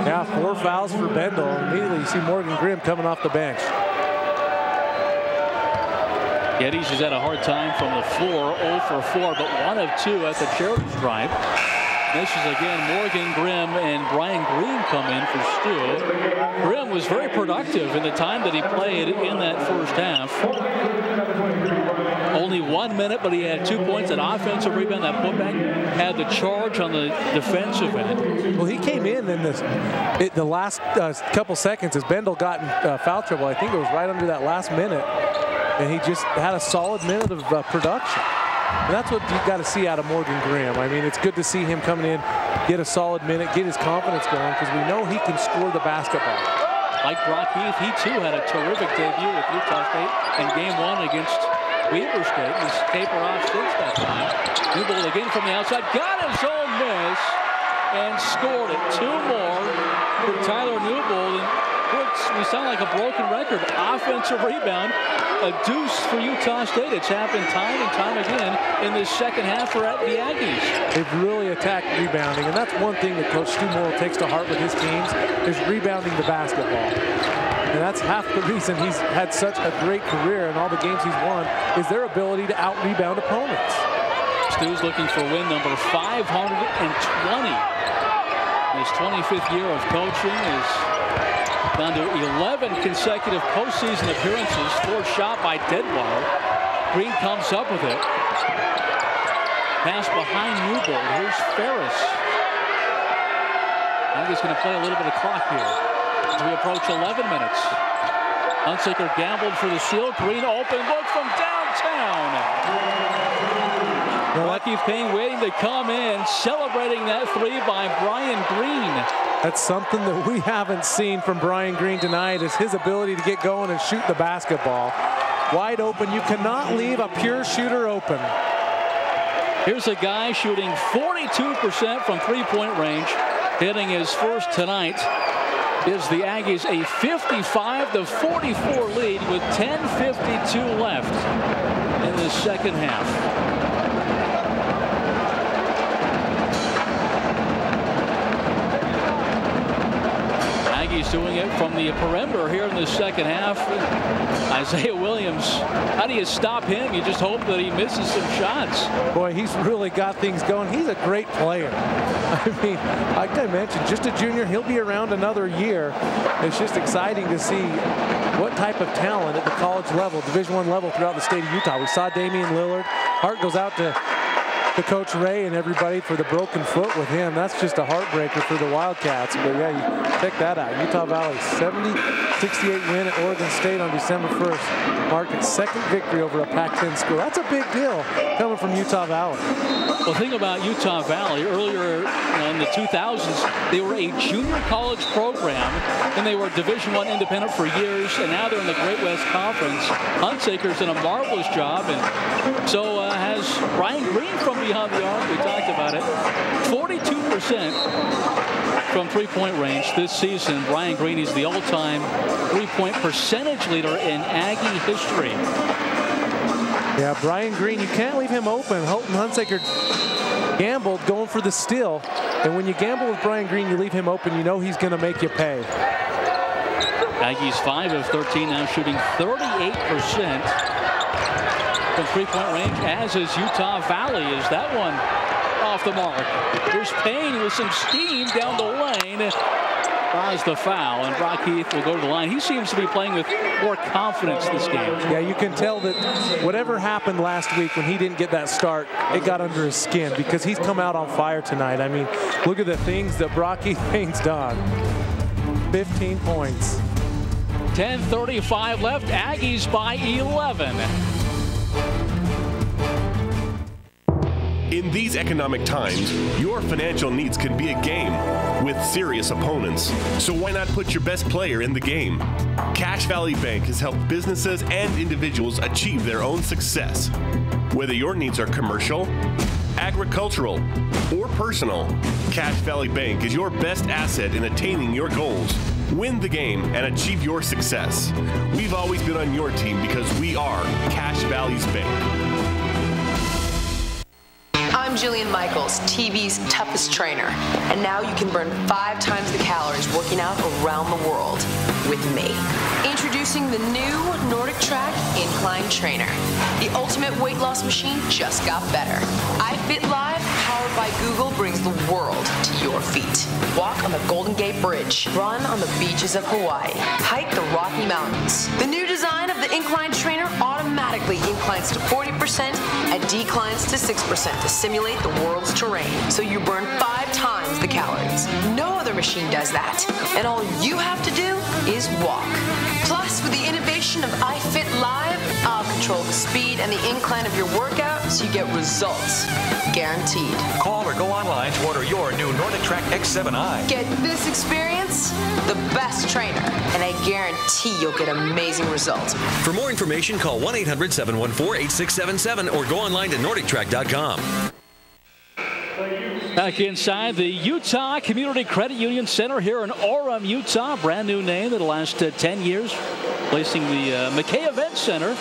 Yeah, 4 fouls for Bendel. Immediately you see Morgan Grimm coming off the bench. Geddes has had a hard time from the floor, 0 for 4, but 1 of 2 at the charity stripe. Misses again. Morgan Grimm and Brian Green come in for Stu. Grimm was very productive in the time that he played in that first half. Only 1 minute, but he had 2 points. An offensive rebound, that putback, had the charge on the defensive end. Well, he came in the last couple seconds as Bendel got in foul trouble. I think it was right under that last minute, and he just had a solid minute of production. And that's what you've got to see out of Morgan Grimm. I mean, it's good to see him coming in, get a solid minute, get his confidence going, because we know he can score the basketball. Like Brock Heath, he too had a terrific debut with Utah State in game 1 against Weber State. He's tapered off since that time. Newbold again from the outside, got his own miss, and scored it. 2 more for Tyler Newbold. And we sound like a broken record. Offensive rebound, a deuce for Utah State. It's happened time and time again in this second half for the Aggies. They've really attacked rebounding, and that's one thing that Coach Stu Morrill takes to heart with his teams, is rebounding the basketball. And that's half the reason he's had such a great career and all the games he's won, is their ability to out-rebound opponents. Stu's looking for win number 520. His 25th year of coaching is down to 11 consecutive postseason appearances. 4th shot by Deadwire. Green comes up with it. Pass behind Newbold. Here's Ferris. I think he's going to play a little bit of clock here as we approach 11 minutes. Hunsaker gambled for the steal. Green open look from downtown. Lucky Payne waiting to come in, celebrating that 3 by Brian Green. That's something that we haven't seen from Brian Green tonight, is his ability to get going and shoot the basketball. Wide open. You cannot leave a pure shooter open. Here's a guy shooting 42% from three-point range, hitting his first tonight. Gives the Aggies a 55-44 lead with 10:52 left in the second half. Aggies doing it from the perimeter here in the second half. Isiah Williams, how do you stop him? You just hope that he misses some shots. Boy, he's really got things going. He's a great player. I mean, like I mentioned, just a junior. He'll be around another year. It's just exciting to see what type of talent at the college level, Division I level throughout the state of Utah. We saw Damian Lillard. Heart goes out to Coach Ray and everybody for the broken foot with him. That's just a heartbreaker for the Wildcats. But yeah, you check that out. Utah Valley 70-68 win at Oregon State on December 1st. Marked its second victory over a Pac-10 school. That's a big deal coming from Utah Valley. Well, think about Utah Valley. Earlier in the 2000s, they were a junior college program, and they were Division I independent for years, and now they're in the Great West Conference. Hunsaker's done a marvelous job, and so has Brian Green from behind the arc. We talked about it. 42% from three-point range this season. Brian Green is the all-time three-point percentage leader in Aggie history. Yeah, Brian Green, you can't leave him open. Holton Hunsaker gambled going for the steal. And when you gamble with Brian Green, you leave him open, you know he's going to make you pay. Aggies 5 of 13 now, shooting 38% from three-point range, as is Utah Valley. Is that one off the mark? Here's Payne with some steam down the lane. Draws the foul, and Brock Heath will go to the line. He seems to be playing with more confidence this game. Yeah, you can tell that whatever happened last week when he didn't get that start, it got under his skin, because he's come out on fire tonight. I mean, look at the things that Brock Heath Payne's done. 15 points. 10:35 left. Aggies by 11. In these economic times, your financial needs can be a game with serious opponents. So why not put your best player in the game? Cache Valley Bank has helped businesses and individuals achieve their own success. Whether your needs are commercial, agricultural, or personal, Cache Valley Bank is your best asset in attaining your goals. Win the game and achieve your success. We've always been on your team because we are Cache Valley's bank. I'm Jillian Michaels, TV's toughest trainer, and now you can burn 5 times the calories working out around the world with me. Introducing the new Nordic Track Incline Trainer. The ultimate weight loss machine just got better. iFit Live, powered by Google, brings the world to your feet. Walk on the Golden Gate Bridge. Run on the beaches of Hawaii. Hike the Rocky Mountains. The new design of the Incline Trainer automatically inclines to 40% and declines to 6% to simulate the world's terrain, so you burn 5 times the calories. No other machine does that, and all you have to do is walk. Plus, with the innovation of iFit Live, I'll control the speed and the incline of your workout so you get results. Guaranteed. Call or go online to order your new Nordic Track X7i. Get this experience, the best trainer, and I guarantee you'll get amazing results. For more information, call 1-800-714-8677 or go online to NordicTrack.com. Back inside the Utah Community Credit Union Center here in Orem, Utah. Brand new name that will last 10 years, placing the McKay Event Center.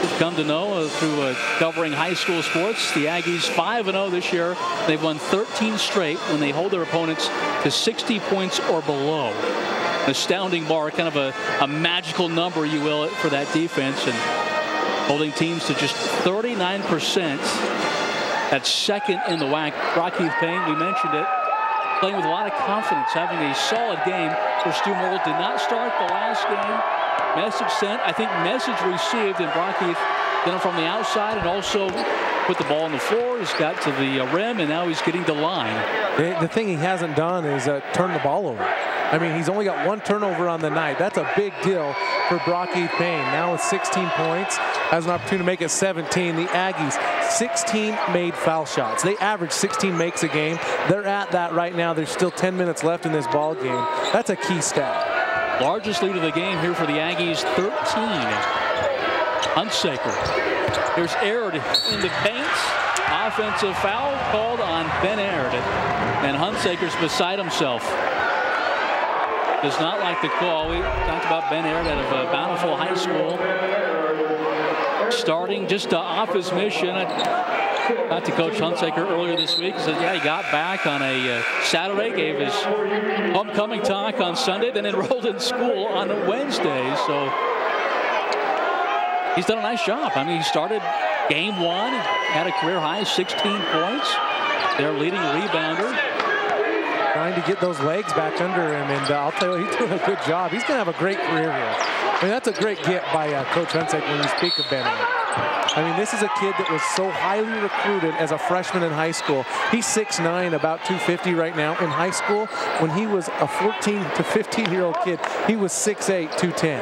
We've come to know through covering high school sports. The Aggies 5-0 this year. They've won 13 straight when they hold their opponents to 60 points or below. Astounding mark, kind of a magical number, you will, for that defense, and holding teams to just 39%. That's second in the WAC. Brock Heath Payne, we mentioned it, playing with a lot of confidence, having a solid game for Stu Morrill. Did not start the last game. Message sent, I think message received, and Brock Heath did it from the outside and also put the ball on the floor. He's got to the rim, and now he's getting the line. The thing he hasn't done is turn the ball over. I mean, he's only got 1 turnover on the night. That's a big deal for Brock Heath Payne. Now with 16 points, has an opportunity to make it 17. The Aggies, 16 made foul shots. They average 16 makes a game. They're at that right now. There's still 10 minutes left in this ball game. That's a key stat. Largest lead of the game here for the Aggies, 13. Hunsaker. Here's Aird in the paint. Offensive foul called on Ben Aird. And Hunsaker's beside himself. Does not like the call. We talked about Ben Aird out of Bountiful High School. Starting just off his mission. I talked to Coach Hunsaker earlier this week. He said, yeah, he got back on a Saturday, gave his home homecoming talk on Sunday, then enrolled in school on Wednesday. So he's done a nice job. I mean, he started game 1, had a career high 16 points. Their leading rebounder. Trying to get those legs back under him, and I'll tell you, he's doing a good job. He's going to have a great career here. I mean, that's a great get by Coach Hunsaker when you speak of Benning. I mean, this is a kid that was so highly recruited as a freshman in high school. He's 6'9", about 250 right now. In high school, when he was a 14 to 15-year-old kid, he was 6'8", 210,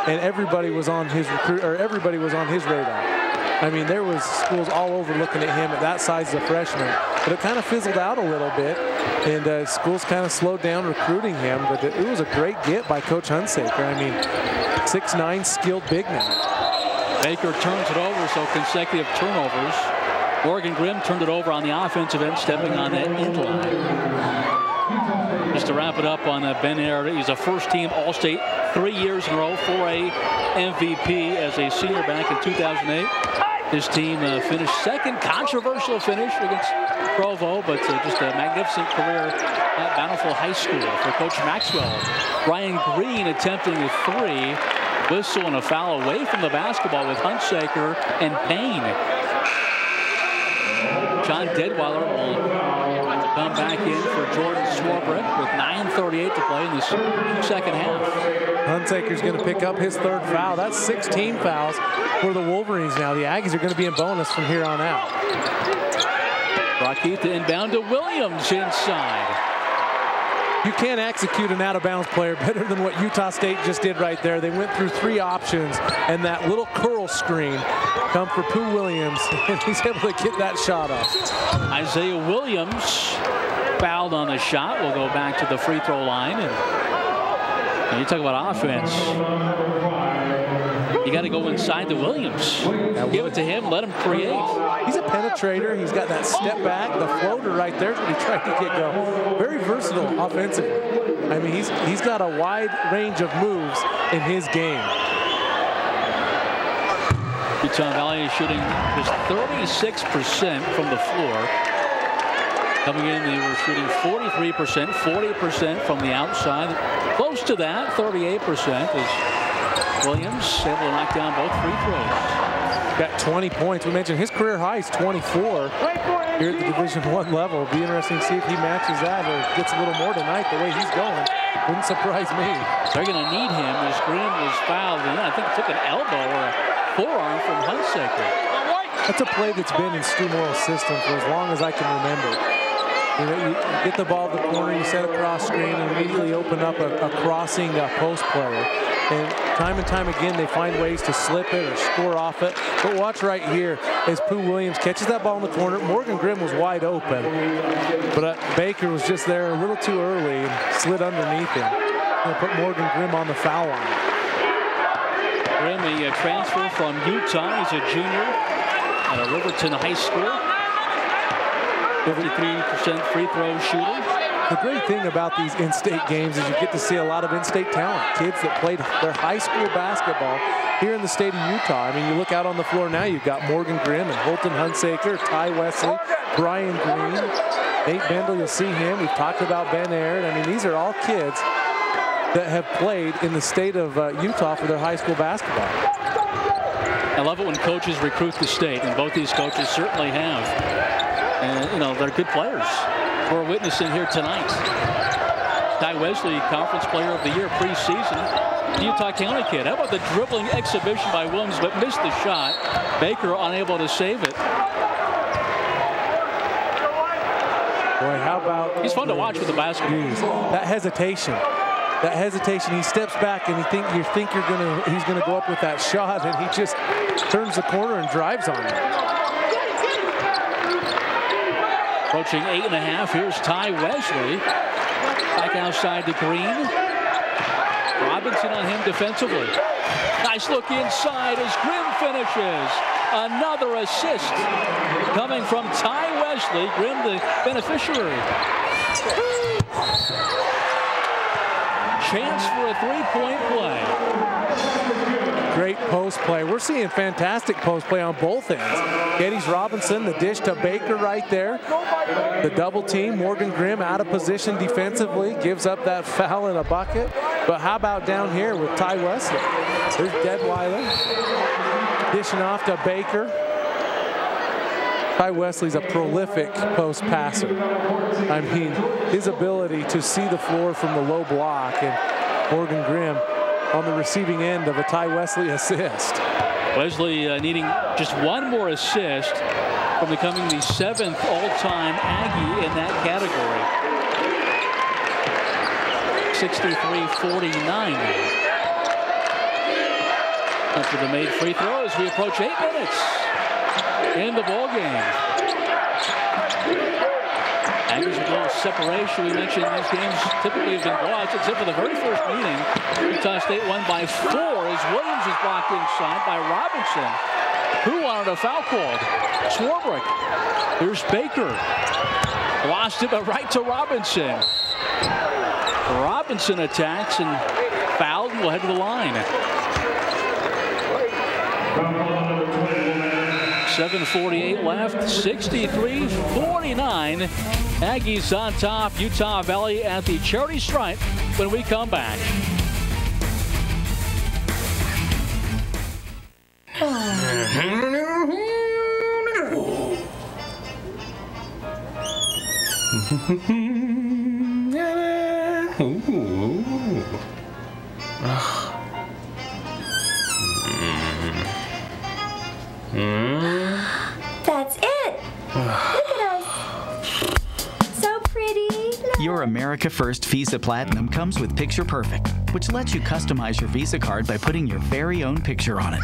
and everybody was on his radar. I mean, there was schools all over looking at him at that size as a freshman, but it kind of fizzled out a little bit, and schools kind of slowed down recruiting him, but it was a great get by Coach Hunsaker. I mean, 6'9", skilled big man. Baker turns it over, so consecutive turnovers. Morgan Grimm turned it over on the offensive end, stepping on that end line. Just to wrap it up on Ben Air, he's a first-team All-State 3 years in a row, 4A MVP as a senior back in 2008. His team finished second, controversial finish against Provo, but just a magnificent career at Bountiful High School for Coach Maxwell. Brian Green attempting a 3, whistle and a foul away from the basketball with Hunsaker and Payne. John Deadweiler will come back in for Jordan Swarbrick with 9:38 to play in this second half. Hunsaker's going to pick up his 3rd foul. That's 16 fouls for the Wolverines now. The Aggies are going to be in bonus from here on out. Rocky to inbound to Williams inside. You can't execute an out-of-bounds player better than what Utah State just did right there. They went through 3 options, and that little curl screen come for Pooh Williams, and he's able to get that shot off. Isiah Williams fouled on the shot. We'll go back to the free throw line. And you talk about offense. You got to go inside to Williams. Give it to him. Let him create. He's a penetrator. He's got that step back. The floater right there is what he tried to get going. Very versatile offensively. I mean, he's got a wide range of moves in his game. Utah Valley is shooting just 36% from the floor. Coming in, they were shooting 43%, 40% from the outside. Close to that, 38% as Williams able to knock down both free throws. Got 20 points. We mentioned his career high is 24 here at the Division I level. It'll be interesting to see if he matches that or gets a little more tonight the way he's going. Wouldn't surprise me. They're going to need him as Grimm was fouled, and I think took an elbow or a forearm from Hunsaker. That's a play that's been in Stu Morrill's system for as long as I can remember. You know, you get the ball to the corner, you set a cross screen, and immediately open up a crossing post player. And time again, they find ways to slip it or score off it. But watch right here as Pooh Williams catches that ball in the corner. Morgan Grimm was wide open, but Baker was just there a little too early and slid underneath him. Gonna put Morgan Grimm on the foul line. Grimm, a transfer from Utah. He's a junior at Riverton High School. 53% free throw shooter. The great thing about these in-state games is you get to see a lot of in-state talent. Kids that played their high school basketball here in the state of Utah. I mean, you look out on the floor now, you've got Morgan Grimm and Holton Hunsaker, Ty Wesley, Brian Green, Nate Bendel, you'll see him. We've talked about Ben Aird. I mean, these are all kids that have played in the state of Utah for their high school basketball. I love it when coaches recruit the state, and both these coaches certainly have. And, you know, they're good players. We're witnessing here tonight. Ty Wesley, Conference Player of the Year preseason. Utah County kid. How about the dribbling exhibition by Williams, but missed the shot. Baker unable to save it. Boy, how about... He's fun to watch with the basketball. That hesitation. That hesitation. He steps back and you think he's gonna go up with that shot, and he just turns the corner and drives on it. Approaching 8.5. Here's Ty Wesley. Back outside to Green. Robinson on him defensively. Nice look inside as Grimm finishes. Another assist coming from Ty Wesley. Grimm the beneficiary. chance for a three-point play. Great post play. We're seeing fantastic post play on both ends. Geddes Robinson, the dish to Baker right there. The double team, Morgan Grimm out of position defensively, gives up that foul in a bucket. But how about down here with Ty Wesley? There's Deadweiler dishing off to Baker. Ty Wesley's a prolific post passer. I mean, his ability to see the floor from the low block, and Morgan Grimm on the receiving end of a Ty Wesley assist. Wesley needing just one more assist from becoming the 7th all-time Aggie in that category. 63-49 after the made free throws. We approach 8 minutes in the ball game. Aggies with a little separation. We mentioned these games typically have been blowouts, except for the very first meeting. Utah State won by 4 as Williams is blocked inside by Robinson. Who wanted a foul called? Swarbrick. Here's Baker. Lost it, but right to Robinson. Robinson attacks and fouled and will head to the line. 7:48 left, 63-49. Aggies on top, Utah Valley at the charity stripe when we come back. That's it. Look at us. So pretty. Your America First Visa Platinum comes with Picture Perfect, which lets you customize your Visa card by putting your very own picture on it.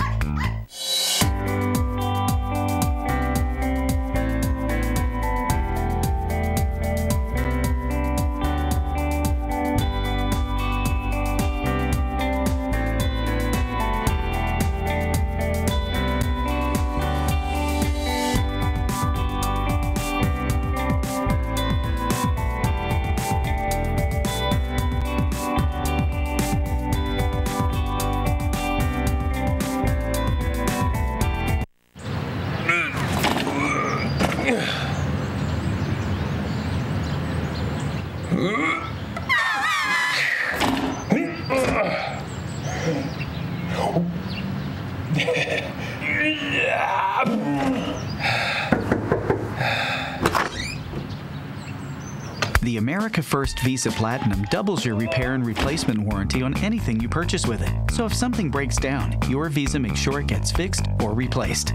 The America First Visa Platinum doubles your repair and replacement warranty on anything you purchase with it. So if something breaks down, your Visa makes sure it gets fixed or replaced.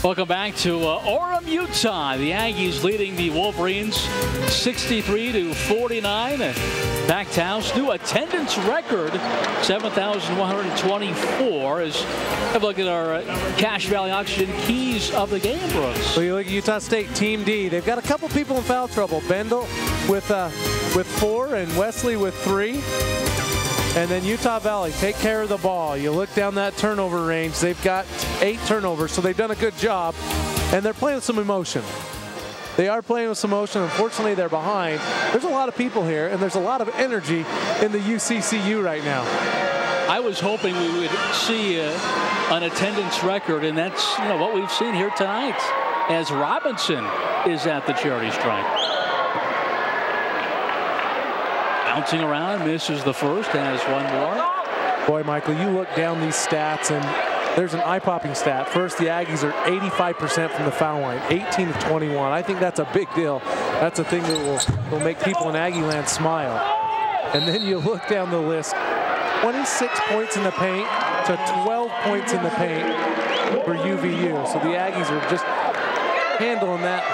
Welcome back to Orem, Utah. The Aggies leading the Wolverines 63-49. Packed house, new attendance record, 7,124. As have a look at our Cache Valley Oxygen keys of the game, Brooks. Well, you look at Utah State, Team D. They've got a couple people in foul trouble. Bendel with 4 and Wesley with 3. And then Utah Valley, take care of the ball. You look down that turnover range, they've got 8 turnovers, so they've done a good job. And they're playing with some emotion. They are playing with some emotion. Unfortunately, they're behind. There's a lot of people here, and there's a lot of energy in the UCCU right now. I was hoping we would see an attendance record, and that's what we've seen here tonight as Robinson is at the charity stripe. Bouncing around, misses the first, has one more. Boy, Michael, you look down these stats, and there's an eye-popping stat. First, the Aggies are 85% from the foul line, 18 of 21. I think that's a big deal. That's a thing that will make people in Aggie land smile. And then you look down the list, 26 points in the paint to 12 points in the paint for UVU. So the Aggies are just handling that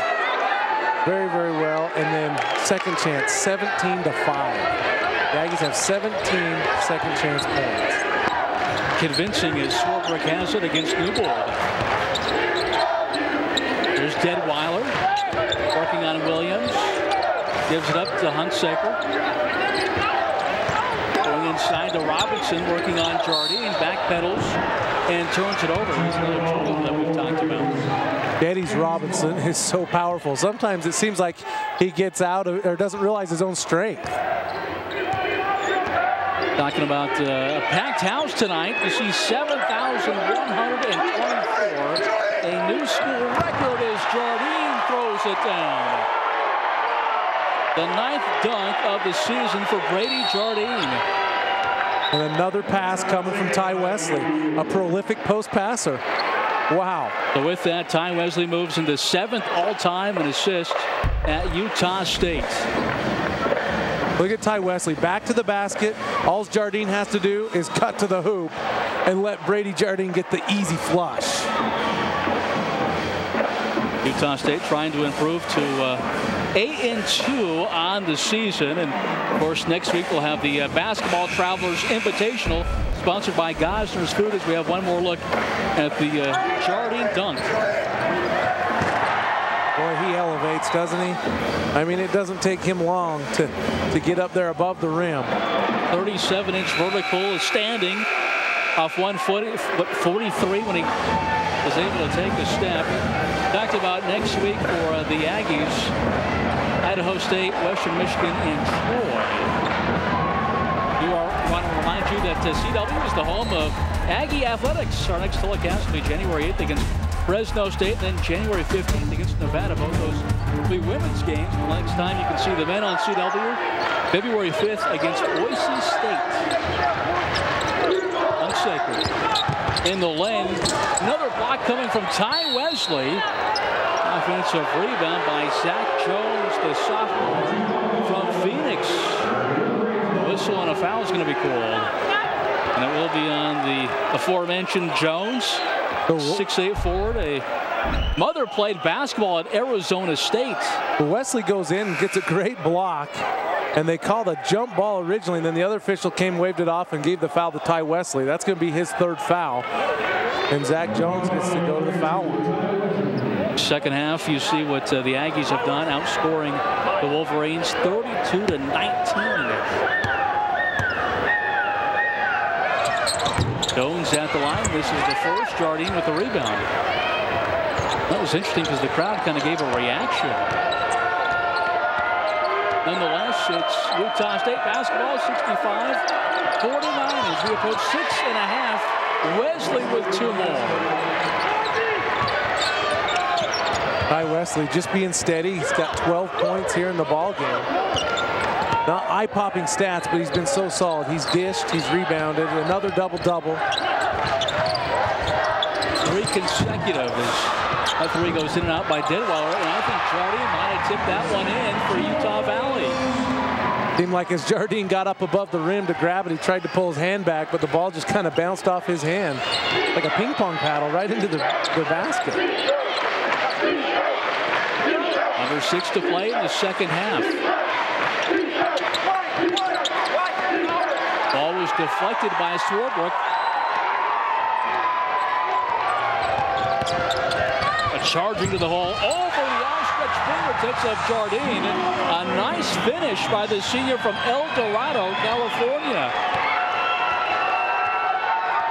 very, very well. And then second chance, 17-5. The Aggies have 17 second chance points. Convincing as Swarbrick has it against Newbold. There's Deadweiler working on Williams. Gives it up to Hunsaker. Going inside to Robinson, working on Jardine. Backpedals and turns it over. Here's another turnover that we've talked about. Geddes Robinson is so powerful. Sometimes it seems like he gets out or doesn't realize his own strength. Talking about a packed house tonight. You see 7,124. A new school record as Jardine throws it down. The 9th dunk of the season for Brady Jardine. And another pass coming from Ty Wesley, a prolific post passer. Wow. So with that, Ty Wesley moves into 7th all-time in assists at Utah State. Look at Ty Wesley, back to the basket. All Jardine has to do is cut to the hoop and let Brady Jardine get the easy flush. Utah State trying to improve to 8-2 on the season. And of course, next week we'll have the Basketball Travelers Invitational, sponsored by Gosner's Food, as we have one more look at the Jardine dunk. Boy, he elevates, doesn't he? I mean, it doesn't take him long to get up there above the rim. 37-inch vertical, standing off 1 foot, but 43 when he was able to take a step. Talked about next week for the Aggies, Idaho State, Western Michigan, and Troy. I want to remind you that CW is the home of Aggie Athletics. Our next telecast will be January 8th against Fresno State, and then January 15th against Nevada. Both those will be women's games. The next time you can see the men on CW, February 5th against Boise State. Hunsaker in the lane. Another block coming from Ty Wesley. Offensive rebound by Zach Jones, the sophomore from Phoenix. The whistle on a foul is going to be called. And it will be on the aforementioned Jones. 6'8" forward. A mother played basketball at Arizona State. Wesley goes in and gets a great block. And they called a jump ball originally, and then the other official waved it off and gave the foul to Ty Wesley. That's going to be his 3rd foul. And Zach Jones gets to go to the foul line. Second half, you see what the Aggies have done, outscoring the Wolverines 32-19. Jones at the line. This is the first. Jardine with the rebound. That was interesting because the crowd kind of gave a reaction. Nonetheless, it's Utah State basketball, 65-49 as we approach 6.5. Wesley with 2 more. Ty Wesley just being steady. He's got 12 points here in the ball game. Not eye-popping stats, but he's been so solid. He's dished, he's rebounded, another double-double. 3 consecutive as that 3 goes in and out by Didweiler, and I think Jardine might have tipped that one in for Utah Valley. Seemed like as Jardine got up above the rim to grab it, he tried to pull his hand back, but the ball just kind of bounced off his hand like a ping pong paddle right into the basket. Under 6 to play in the second half. Ball was deflected by Swarbrick. Charging to the hole over the outstretched fingertips of Jardine. A nice finish by the senior from El Dorado, California.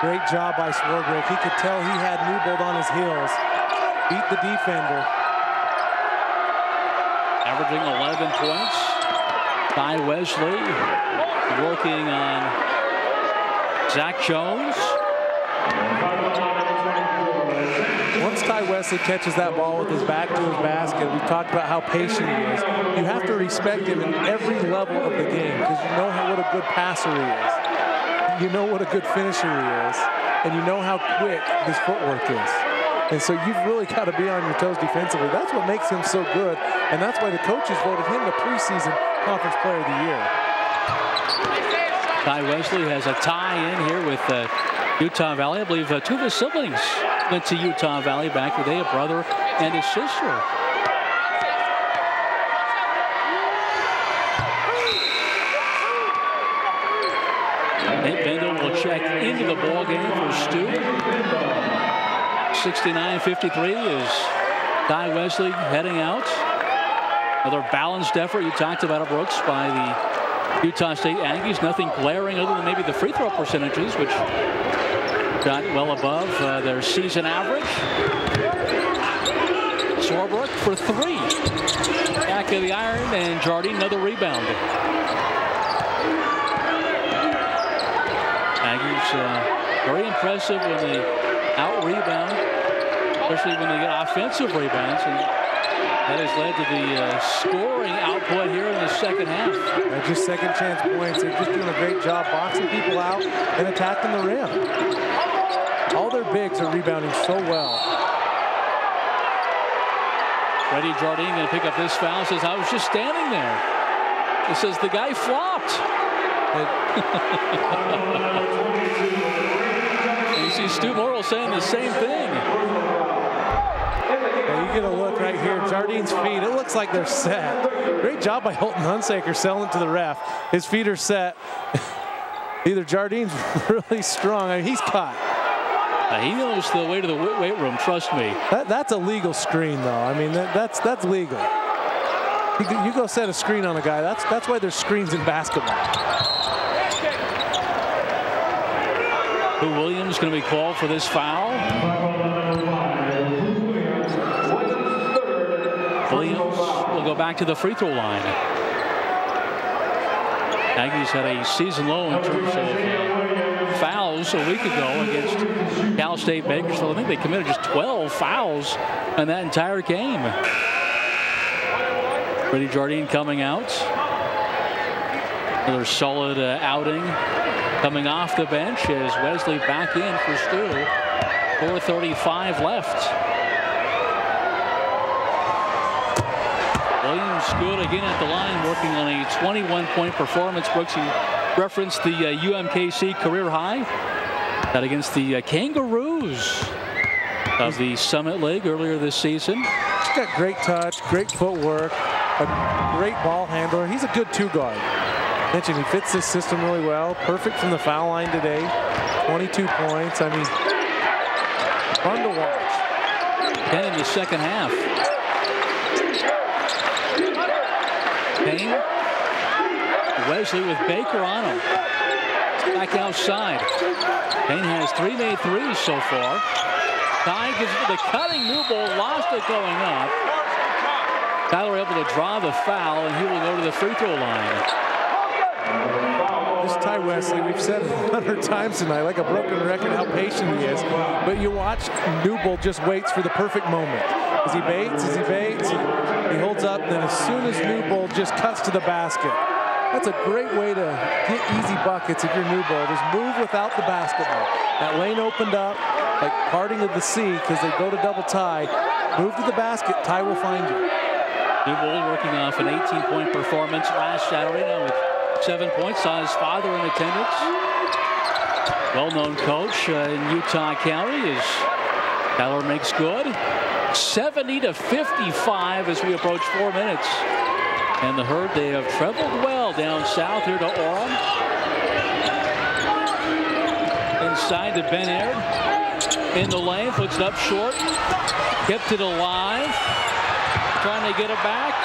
Great job by Swarbrick. He could tell he had Newbold on his heels. Beat the defender. Averaging 11 points. Ty Wesley working on Zach Jones. Once Ty Wesley catches that ball with his back to his basket, we talked about how patient he is. You have to respect him in every level of the game because you know what a good passer he is. You know what a good finisher he is. And you know how quick his footwork is. And so you've really got to be on your toes defensively. That's what makes him so good. And that's why the coaches voted him the preseason Conference Player of the Year. Ty Wesley has a tie in here with Utah Valley. I believe 2 of his siblings went to Utah Valley back in the day, a brother and his sister. Nate Bendel will check into the ball game for Stu. 69-53 is Ty Wesley heading out. Another balanced effort. You talked about it, Brooks, by the Utah State Aggies. Nothing glaring other than maybe the free throw percentages, which got well above their season average. Swarbrick for 3. back of the iron, and Jardine another rebound. Aggies very impressive when they out-rebound, especially when they get offensive rebounds. And that has led to the scoring output here in the second half. Just second chance points. They're just doing a great job boxing people out and attacking the rim. All their bigs are rebounding so well. Freddie Jardine going to pick up this foul. Says, I was just standing there. It says the guy flopped. And you see Stu Morrill saying the same thing. Now you get a look right here. Jardine's feet. It looks like they're set. Great job by Holton Hunsaker selling it to the ref. His feet are set. Either Jardine's really strong. I mean, he's caught. He knows the way to the weight room, trust me. That's a legal screen, though. I mean, that's legal. You go set a screen on a guy. That's why there's screens in basketball. Williams going to be called for this foul. Williams will go back to the free throw line. Aggies had a season low in terms of fouls a week ago against Cal State Bakersfield. I think they committed just 12 fouls in that entire game. Freddie Jardine coming out. Another solid outing coming off the bench as Wesley back in for Stu. 4:35 left. Williams good again at the line, working on a 21-point performance. Brooks, you referenced the UMKC career high. That against the Kangaroos of the Summit League earlier this season. He's got great touch, great footwork, a great ball handler. He's a good two-guard. Mentioned he fits this system really well. Perfect from the foul line today. 22 points. I mean, fun to watch. 10 in the second half. Payne. Wesley with Baker on him. Back outside. Payne has 3 made threes so far. Ty gives it the cutting Newbold, lost it going up. Tyler able to draw the foul, and he will go to the free throw line. This Ty Wesley, we've said it 100 times tonight, like a broken record, how patient he is. But you watch Newbold just waits for the perfect moment. As he baits, he holds up, then as soon as Newbold just cuts to the basket. That's a great way to get easy buckets if you're Newbold, is move without the basketball. That lane opened up, like parting of the sea, because they go to double Ty. Move to the basket, Ty will find you. Newbold working off an 18-point performance last Saturday, now with 7 points. Saw his father in attendance. Well-known coach in Utah County as Tyler makes good. 70-55 as we approach 4 minutes. And the Herd, they have traveled well down south here to Orem. Inside to Ben Aird. In the lane, puts it up short. Kept it alive. Trying to get it back.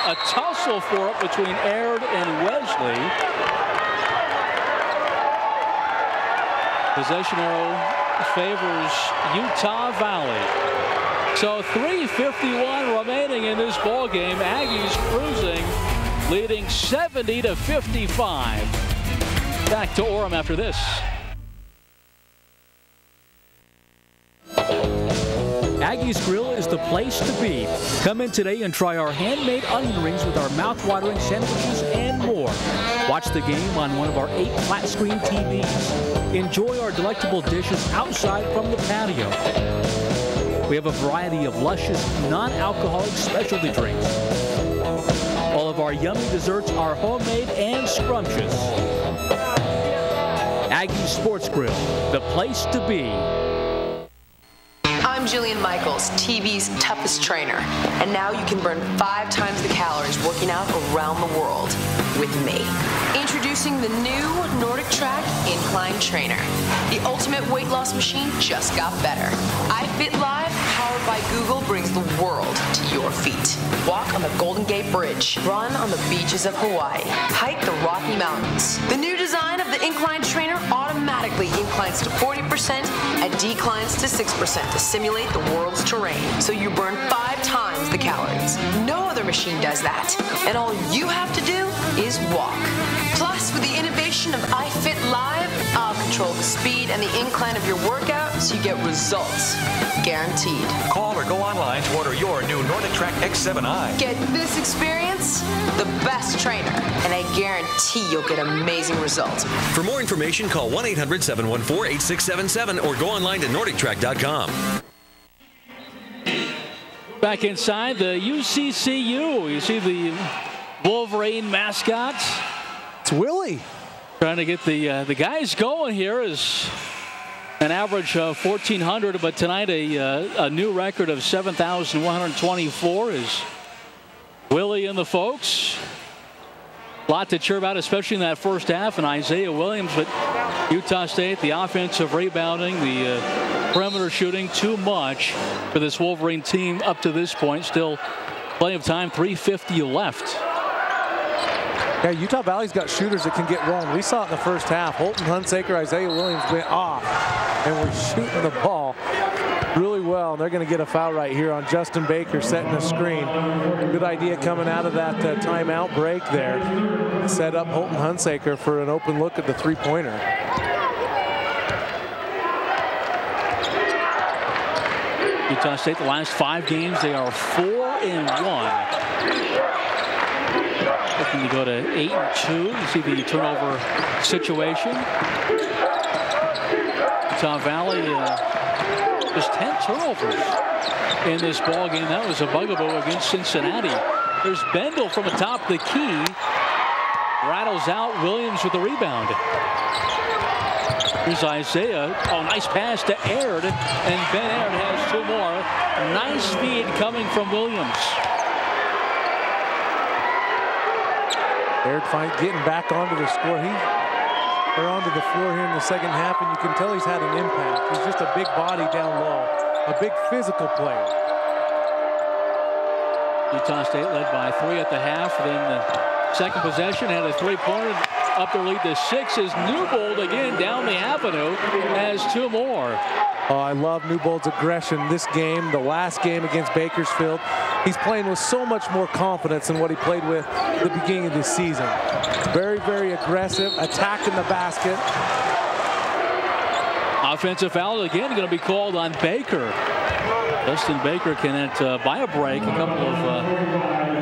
A tussle for it between Aird and Wesley. Possession arrow favors Utah Valley. So 3:51 remaining in this ball game. Aggies cruising, leading 70-55. Back to Orem after this. Aggies Grill is the place to be. Come in today and try our handmade onion rings with our mouth-watering sandwiches and more. Watch the game on one of our 8 flat-screen TVs. Enjoy our delectable dishes outside from the patio. We have a variety of luscious, non-alcoholic specialty drinks. All of our yummy desserts are homemade and scrumptious. Aggie Sports Grill, the place to be. I'm Jillian Michaels, TV's toughest trainer, and now you can burn 5 times the calories working out around the world with me. Introducing the new Nordic Track Incline Trainer. The ultimate weight loss machine just got better. iFit Live, powered by Google, brings the world to your feet. Walk on the Golden Gate Bridge. Run on the beaches of Hawaii. Hike the Rocky Mountains. The new design of the Incline Trainer automatically inclines to 40% and declines to 6% to simulate the world's terrain, so you burn 5 times the calories. No other machine does that. And all you have to do is walk. Plus, with the innovation of iFit Live, I'll control the speed and the incline of your workout so you get results. Guaranteed. Call or go online to order your new Nordic Track X7i. Get this experience, the best trainer, and I guarantee you'll get amazing results. For more information, call 1-800-714-8677 or go online to NordicTrack.com. Back inside the UCCU, you see the Wolverine mascot. It's Willie. Trying to get the guys going here is an average of 1,400, but tonight a new record of 7,124 is Willie and the folks. A lot to cheer about, especially in that first half, and Isiah Williams. But Utah State, the offensive rebounding, the perimeter shooting, too much for this Wolverine team up to this point. Still plenty of time, 3:50 left. Yeah, Utah Valley's got shooters that can get rolling. We saw it in the first half. Holton Hunsaker, Isiah Williams went off, and we're shooting the ball really well. And they're going to get a foul right here on Justin Baker setting a screen. Good idea coming out of that timeout break there. Set up Holton Hunsaker for an open look at the three-pointer. Utah State, the last 5 games, they are 4-1. Looking to go to 8-2. You see the turnover situation. Utah Valley just 10 turnovers in this ball game. That was a bugaboo against Cincinnati. There's Bendel from atop the key. Rattles out. Williams with the rebound. Here's Isiah. Oh, nice pass to Aird. And Ben Aird has 2 more. Nice feed coming from Williams. Aird getting back onto the score. Onto the floor here in the second half, and you can tell he's had an impact. He's just a big body down low, a big physical player. Utah State led by 3 at the half. Then the second possession had a 3-pointer. Up their lead to 6 is Newbold again down the avenue, has 2 more. Oh, I love Newbold's aggression this game, the last game against Bakersfield. He's playing with so much more confidence than what he played with at the beginning of this season. Very, very aggressive, attacking the basket. Offensive foul again going to be called on Baker. Justin Baker can buy a break. A couple of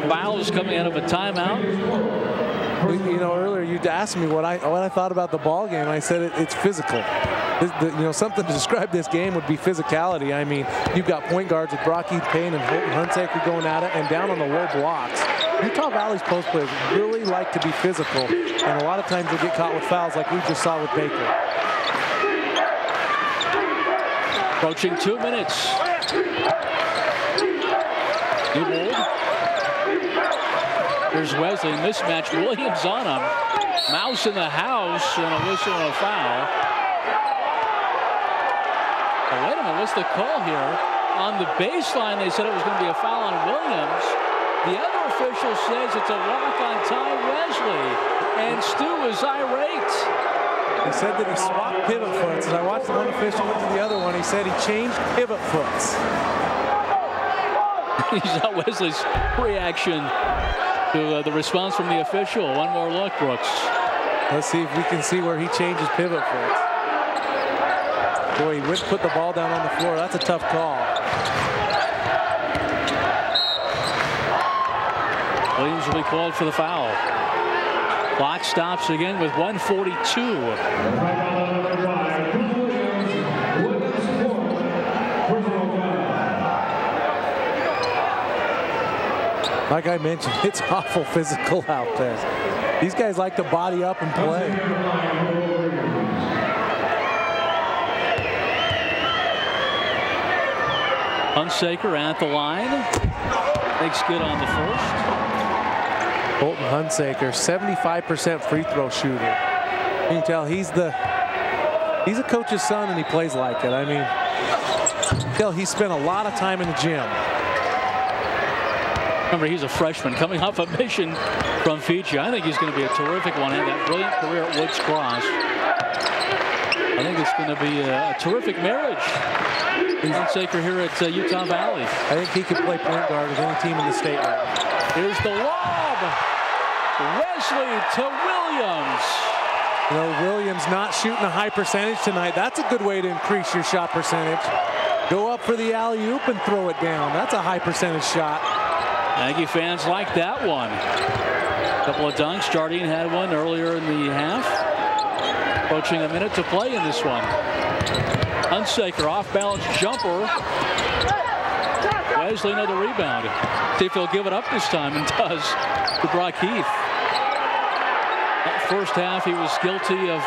fouls coming out of a timeout. You know, earlier you asked me what I thought about the ball game. I said it's physical. Something to describe this game would be physicality. I mean, you've got point guards with Brocky Payne and Holton Hunsaker going at it, and down on the low blocks. Utah Valley's post players really like to be physical, and a lot of times they get caught with fouls like we just saw with Baker. Approaching 2 minutes. Newbold. Here's Wesley, mismatch. Williams on him. Mouse in the house, and a whistle and a foul. Oh, wait a minute, what's the call here? On the baseline, they said it was going to be a foul on Williams. The other official says it's a walk on Ty Wesley, and Stu is irate. He said that he swapped pivot foots, and I watched one official look to the other one. He said he changed pivot foots. He's not Wesley's reaction to the response from the official. One more look, Brooks. Let's see if we can see where he changes pivot foots. Boy, he put the ball down on the floor. That's a tough call. Williams will be called for the foul. Clock stops again with 1:42. Like I mentioned, it's awful physical out there. These guys like to body up and play. Hunsaker at the line. Makes good on the first. Holton Hunsaker, 75% free throw shooter. You can tell he's a coach's son, and he plays like it. I mean, you can tell he spent a lot of time in the gym. Remember, he's a freshman coming off a mission from Fiji. I think he's going to be a terrific one. Had that brilliant career at Woods Cross. I think it's going to be a terrific marriage. Hunsaker here at Utah Valley. I think he could play point guard with any team in the state right now. Here's the lob. Wesley to Williams. You know, Williams not shooting a high percentage tonight. That's a good way to increase your shot percentage. Go up for the alley-oop and throw it down. That's a high percentage shot. Aggie fans like that one. A couple of dunks. Jardine had one earlier in the half. Approaching a minute to play in this one. Hunsaker off-balance jumper. Wesley another rebound. See if he'll give it up this time, and does to Brock Heath. That first half he was guilty of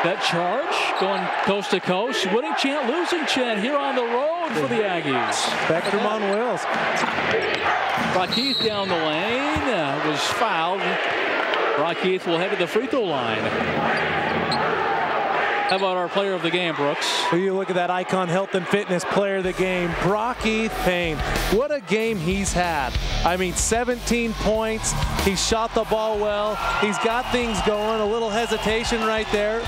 that charge, going coast to coast. Winning chant, losing chant here on the road for the Aggies. Spectrum on Wills. Brock Heath down the lane was fouled. Brock Heath will head to the free throw line. How about our player of the game, Brooks? Well, you look at that icon health and fitness player of the game, Brock Heath Payne. What a game he's had. I mean, 17 points. He shot the ball well. He's got things going. A little hesitation right there.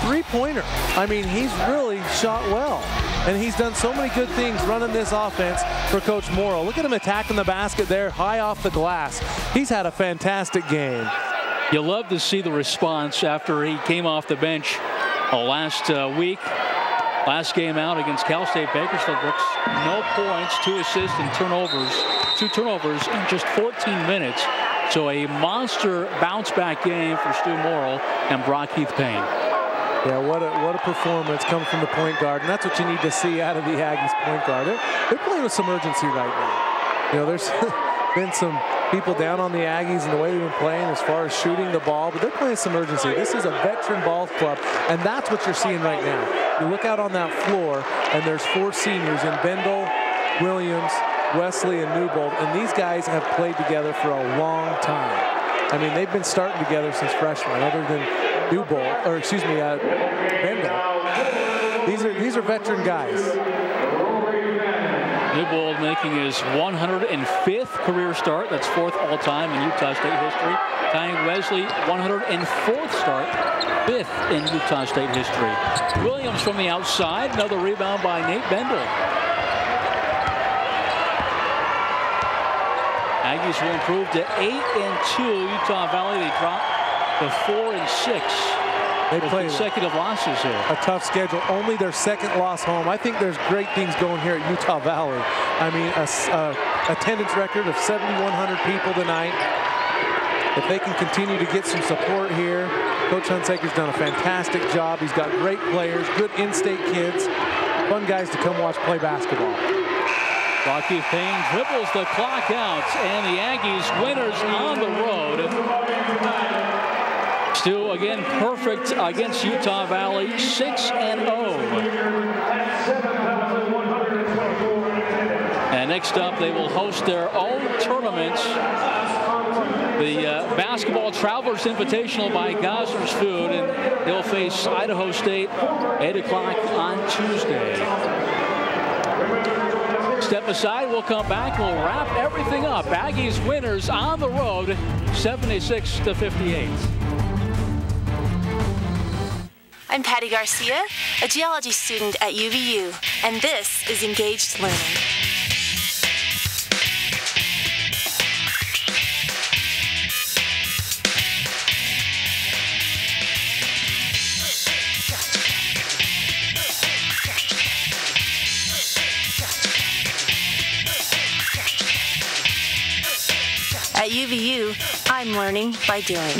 Three-pointer. I mean, he's really shot well. And he's done so many good things running this offense for Coach Morrow. Look at him attacking the basket there, high off the glass. He's had a fantastic game. You love to see the response after he came off the bench last week. Last game out against Cal State Bakersfield. Brooks, no points, 2 assists and turnovers. 2 turnovers in just 14 minutes. So a monster bounce back game for Stu Morrill and Brock Heath Payne. Yeah, what a performance coming from the point guard, and that's what you need to see out of the Aggies point guard. They're playing with some urgency right now. You know, there's been some people down on the Aggies and the way they've been playing as far as shooting the ball, but they're playing some urgency. This is a veteran ball club, and that's what you're seeing right now. You look out on that floor, and there's 4 seniors in Bendel, Williams, Wesley, and Newbold, and these guys have played together for a long time. I mean, they've been starting together since freshmen, other than Newbold, or excuse me, Bendel. These are veteran guys. Newbold making his 105th career start. That's 4th all-time in Utah State history. Tying Wesley 104th start, 5th in Utah State history. Williams from the outside. Another rebound by Nate Bendel. Aggies will improve to 8-2. Utah Valley, they drop to 4-6. They play consecutive losses here. A tough schedule. Only their 2nd loss home. I think there's great things going here at Utah Valley. I mean, attendance record of 7,100 people tonight. If they can continue to get some support here, Coach Hunsaker's done a fantastic job. He's got great players, good in-state kids, fun guys to come watch play basketball. Brock Heath Payne dribbles the clock out, and the Aggies winners on the road. Stu again perfect against Utah Valley, 6-0. And next up, they will host their own tournament. The Basketball Travelers Invitational by Gosner's Food, and they'll face Idaho State 8 o'clock on Tuesday. Step aside, we'll come back, we'll wrap everything up. Aggies winners on the road, 76-58. I'm Patty Garcia, a geology student at UVU, and this is Engaged Learning. At UVU, I'm learning by doing.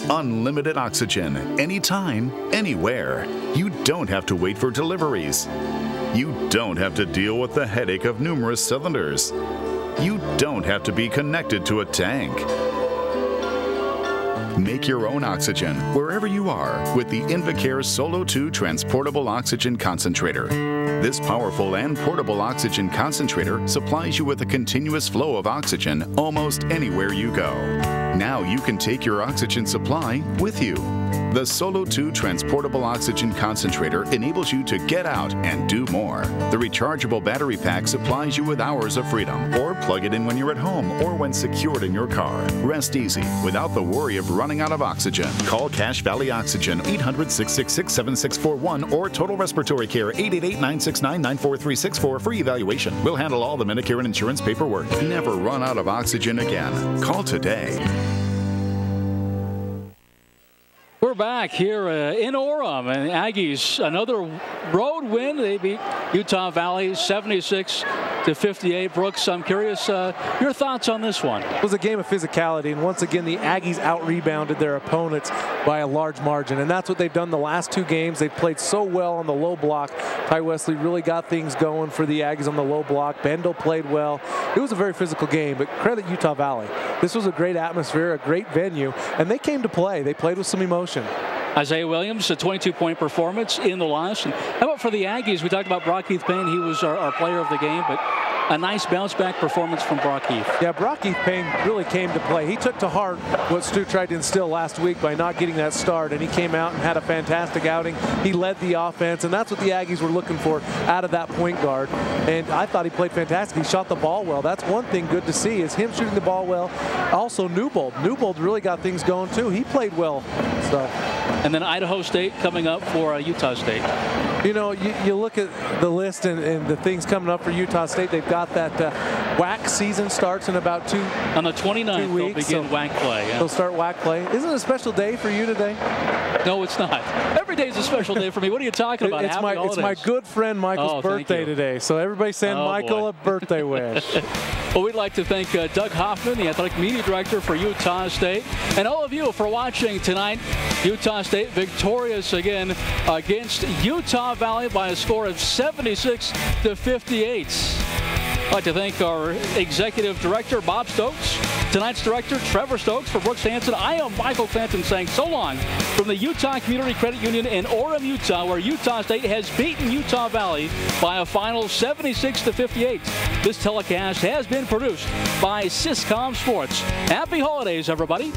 Unlimited oxygen, anytime, anywhere. You don't have to wait for deliveries. You don't have to deal with the headache of numerous cylinders. You don't have to be connected to a tank. Make your own oxygen wherever you are with the Invacare Solo 2 Transportable Oxygen Concentrator. This powerful and portable oxygen concentrator supplies you with a continuous flow of oxygen almost anywhere you go. Now you can take your oxygen supply with you. The Solo 2 Transportable Oxygen Concentrator enables you to get out and do more. The rechargeable battery pack supplies you with hours of freedom, or plug it in when you're at home or when secured in your car. Rest easy without the worry of running out of oxygen. Call Cache Valley Oxygen 800-666-7641 or Total Respiratory Care 888-969-94364 for free evaluation. We'll handle all the Medicare and insurance paperwork. Never run out of oxygen again. Call today. We're back here in Orem, and Aggies, another road win. They beat Utah Valley 76-58. Brooks, I'm curious your thoughts on this one. It was a game of physicality, and once again the Aggies out-rebounded their opponents by a large margin, and that's what they've done the last two games. They've played so well on the low block. Ty Wesley really got things going for the Aggies on the low block. Bendel played well. It was a very physical game, but credit Utah Valley. This was a great atmosphere, a great venue, and they came to play. They played with some emotion. Isiah Williams, a 22-point performance in the loss. And how about for the Aggies? We talked about Brock Heath Payne. He was our player of the game, but a nice bounce-back performance from Brock Heath. Yeah, Brock Heath Payne really came to play. He took to heart what Stu tried to instill last week by not getting that start, and he came out and had a fantastic outing. He led the offense, and that's what the Aggies were looking for out of that point guard. And I thought he played fantastic. He shot the ball well. That's one thing good to see, is him shooting the ball well. Also, Newbold. Newbold really got things going, too. He played well. So. And then Idaho State coming up for Utah State. You know, you look at the list and the things coming up for Utah State. They've got that WAC season starts in about on the 29th, 2 weeks. They'll begin WAC play. Yeah. They'll start WAC play. Isn't it a special day for you today? No, it's not. Every day is a special day for me. What are you talking about? It's my good friend Michael's birthday today. So everybody send Michael a birthday wish. Well, we'd like to thank Doug Hoffman, the athletic media director for Utah State, and all of you for watching tonight. Utah State victorious again against Utah Valley by a score of 76-58. I'd like to thank our executive director, Bob Stokes, tonight's director, Trevor Stokes. For Brooks Hanson, I am Michael Clanton saying so long from the Utah Community Credit Union in Orem, Utah, where Utah State has beaten Utah Valley by a final 76-58. This telecast has been produced by Syscom Sports. Happy holidays, everybody.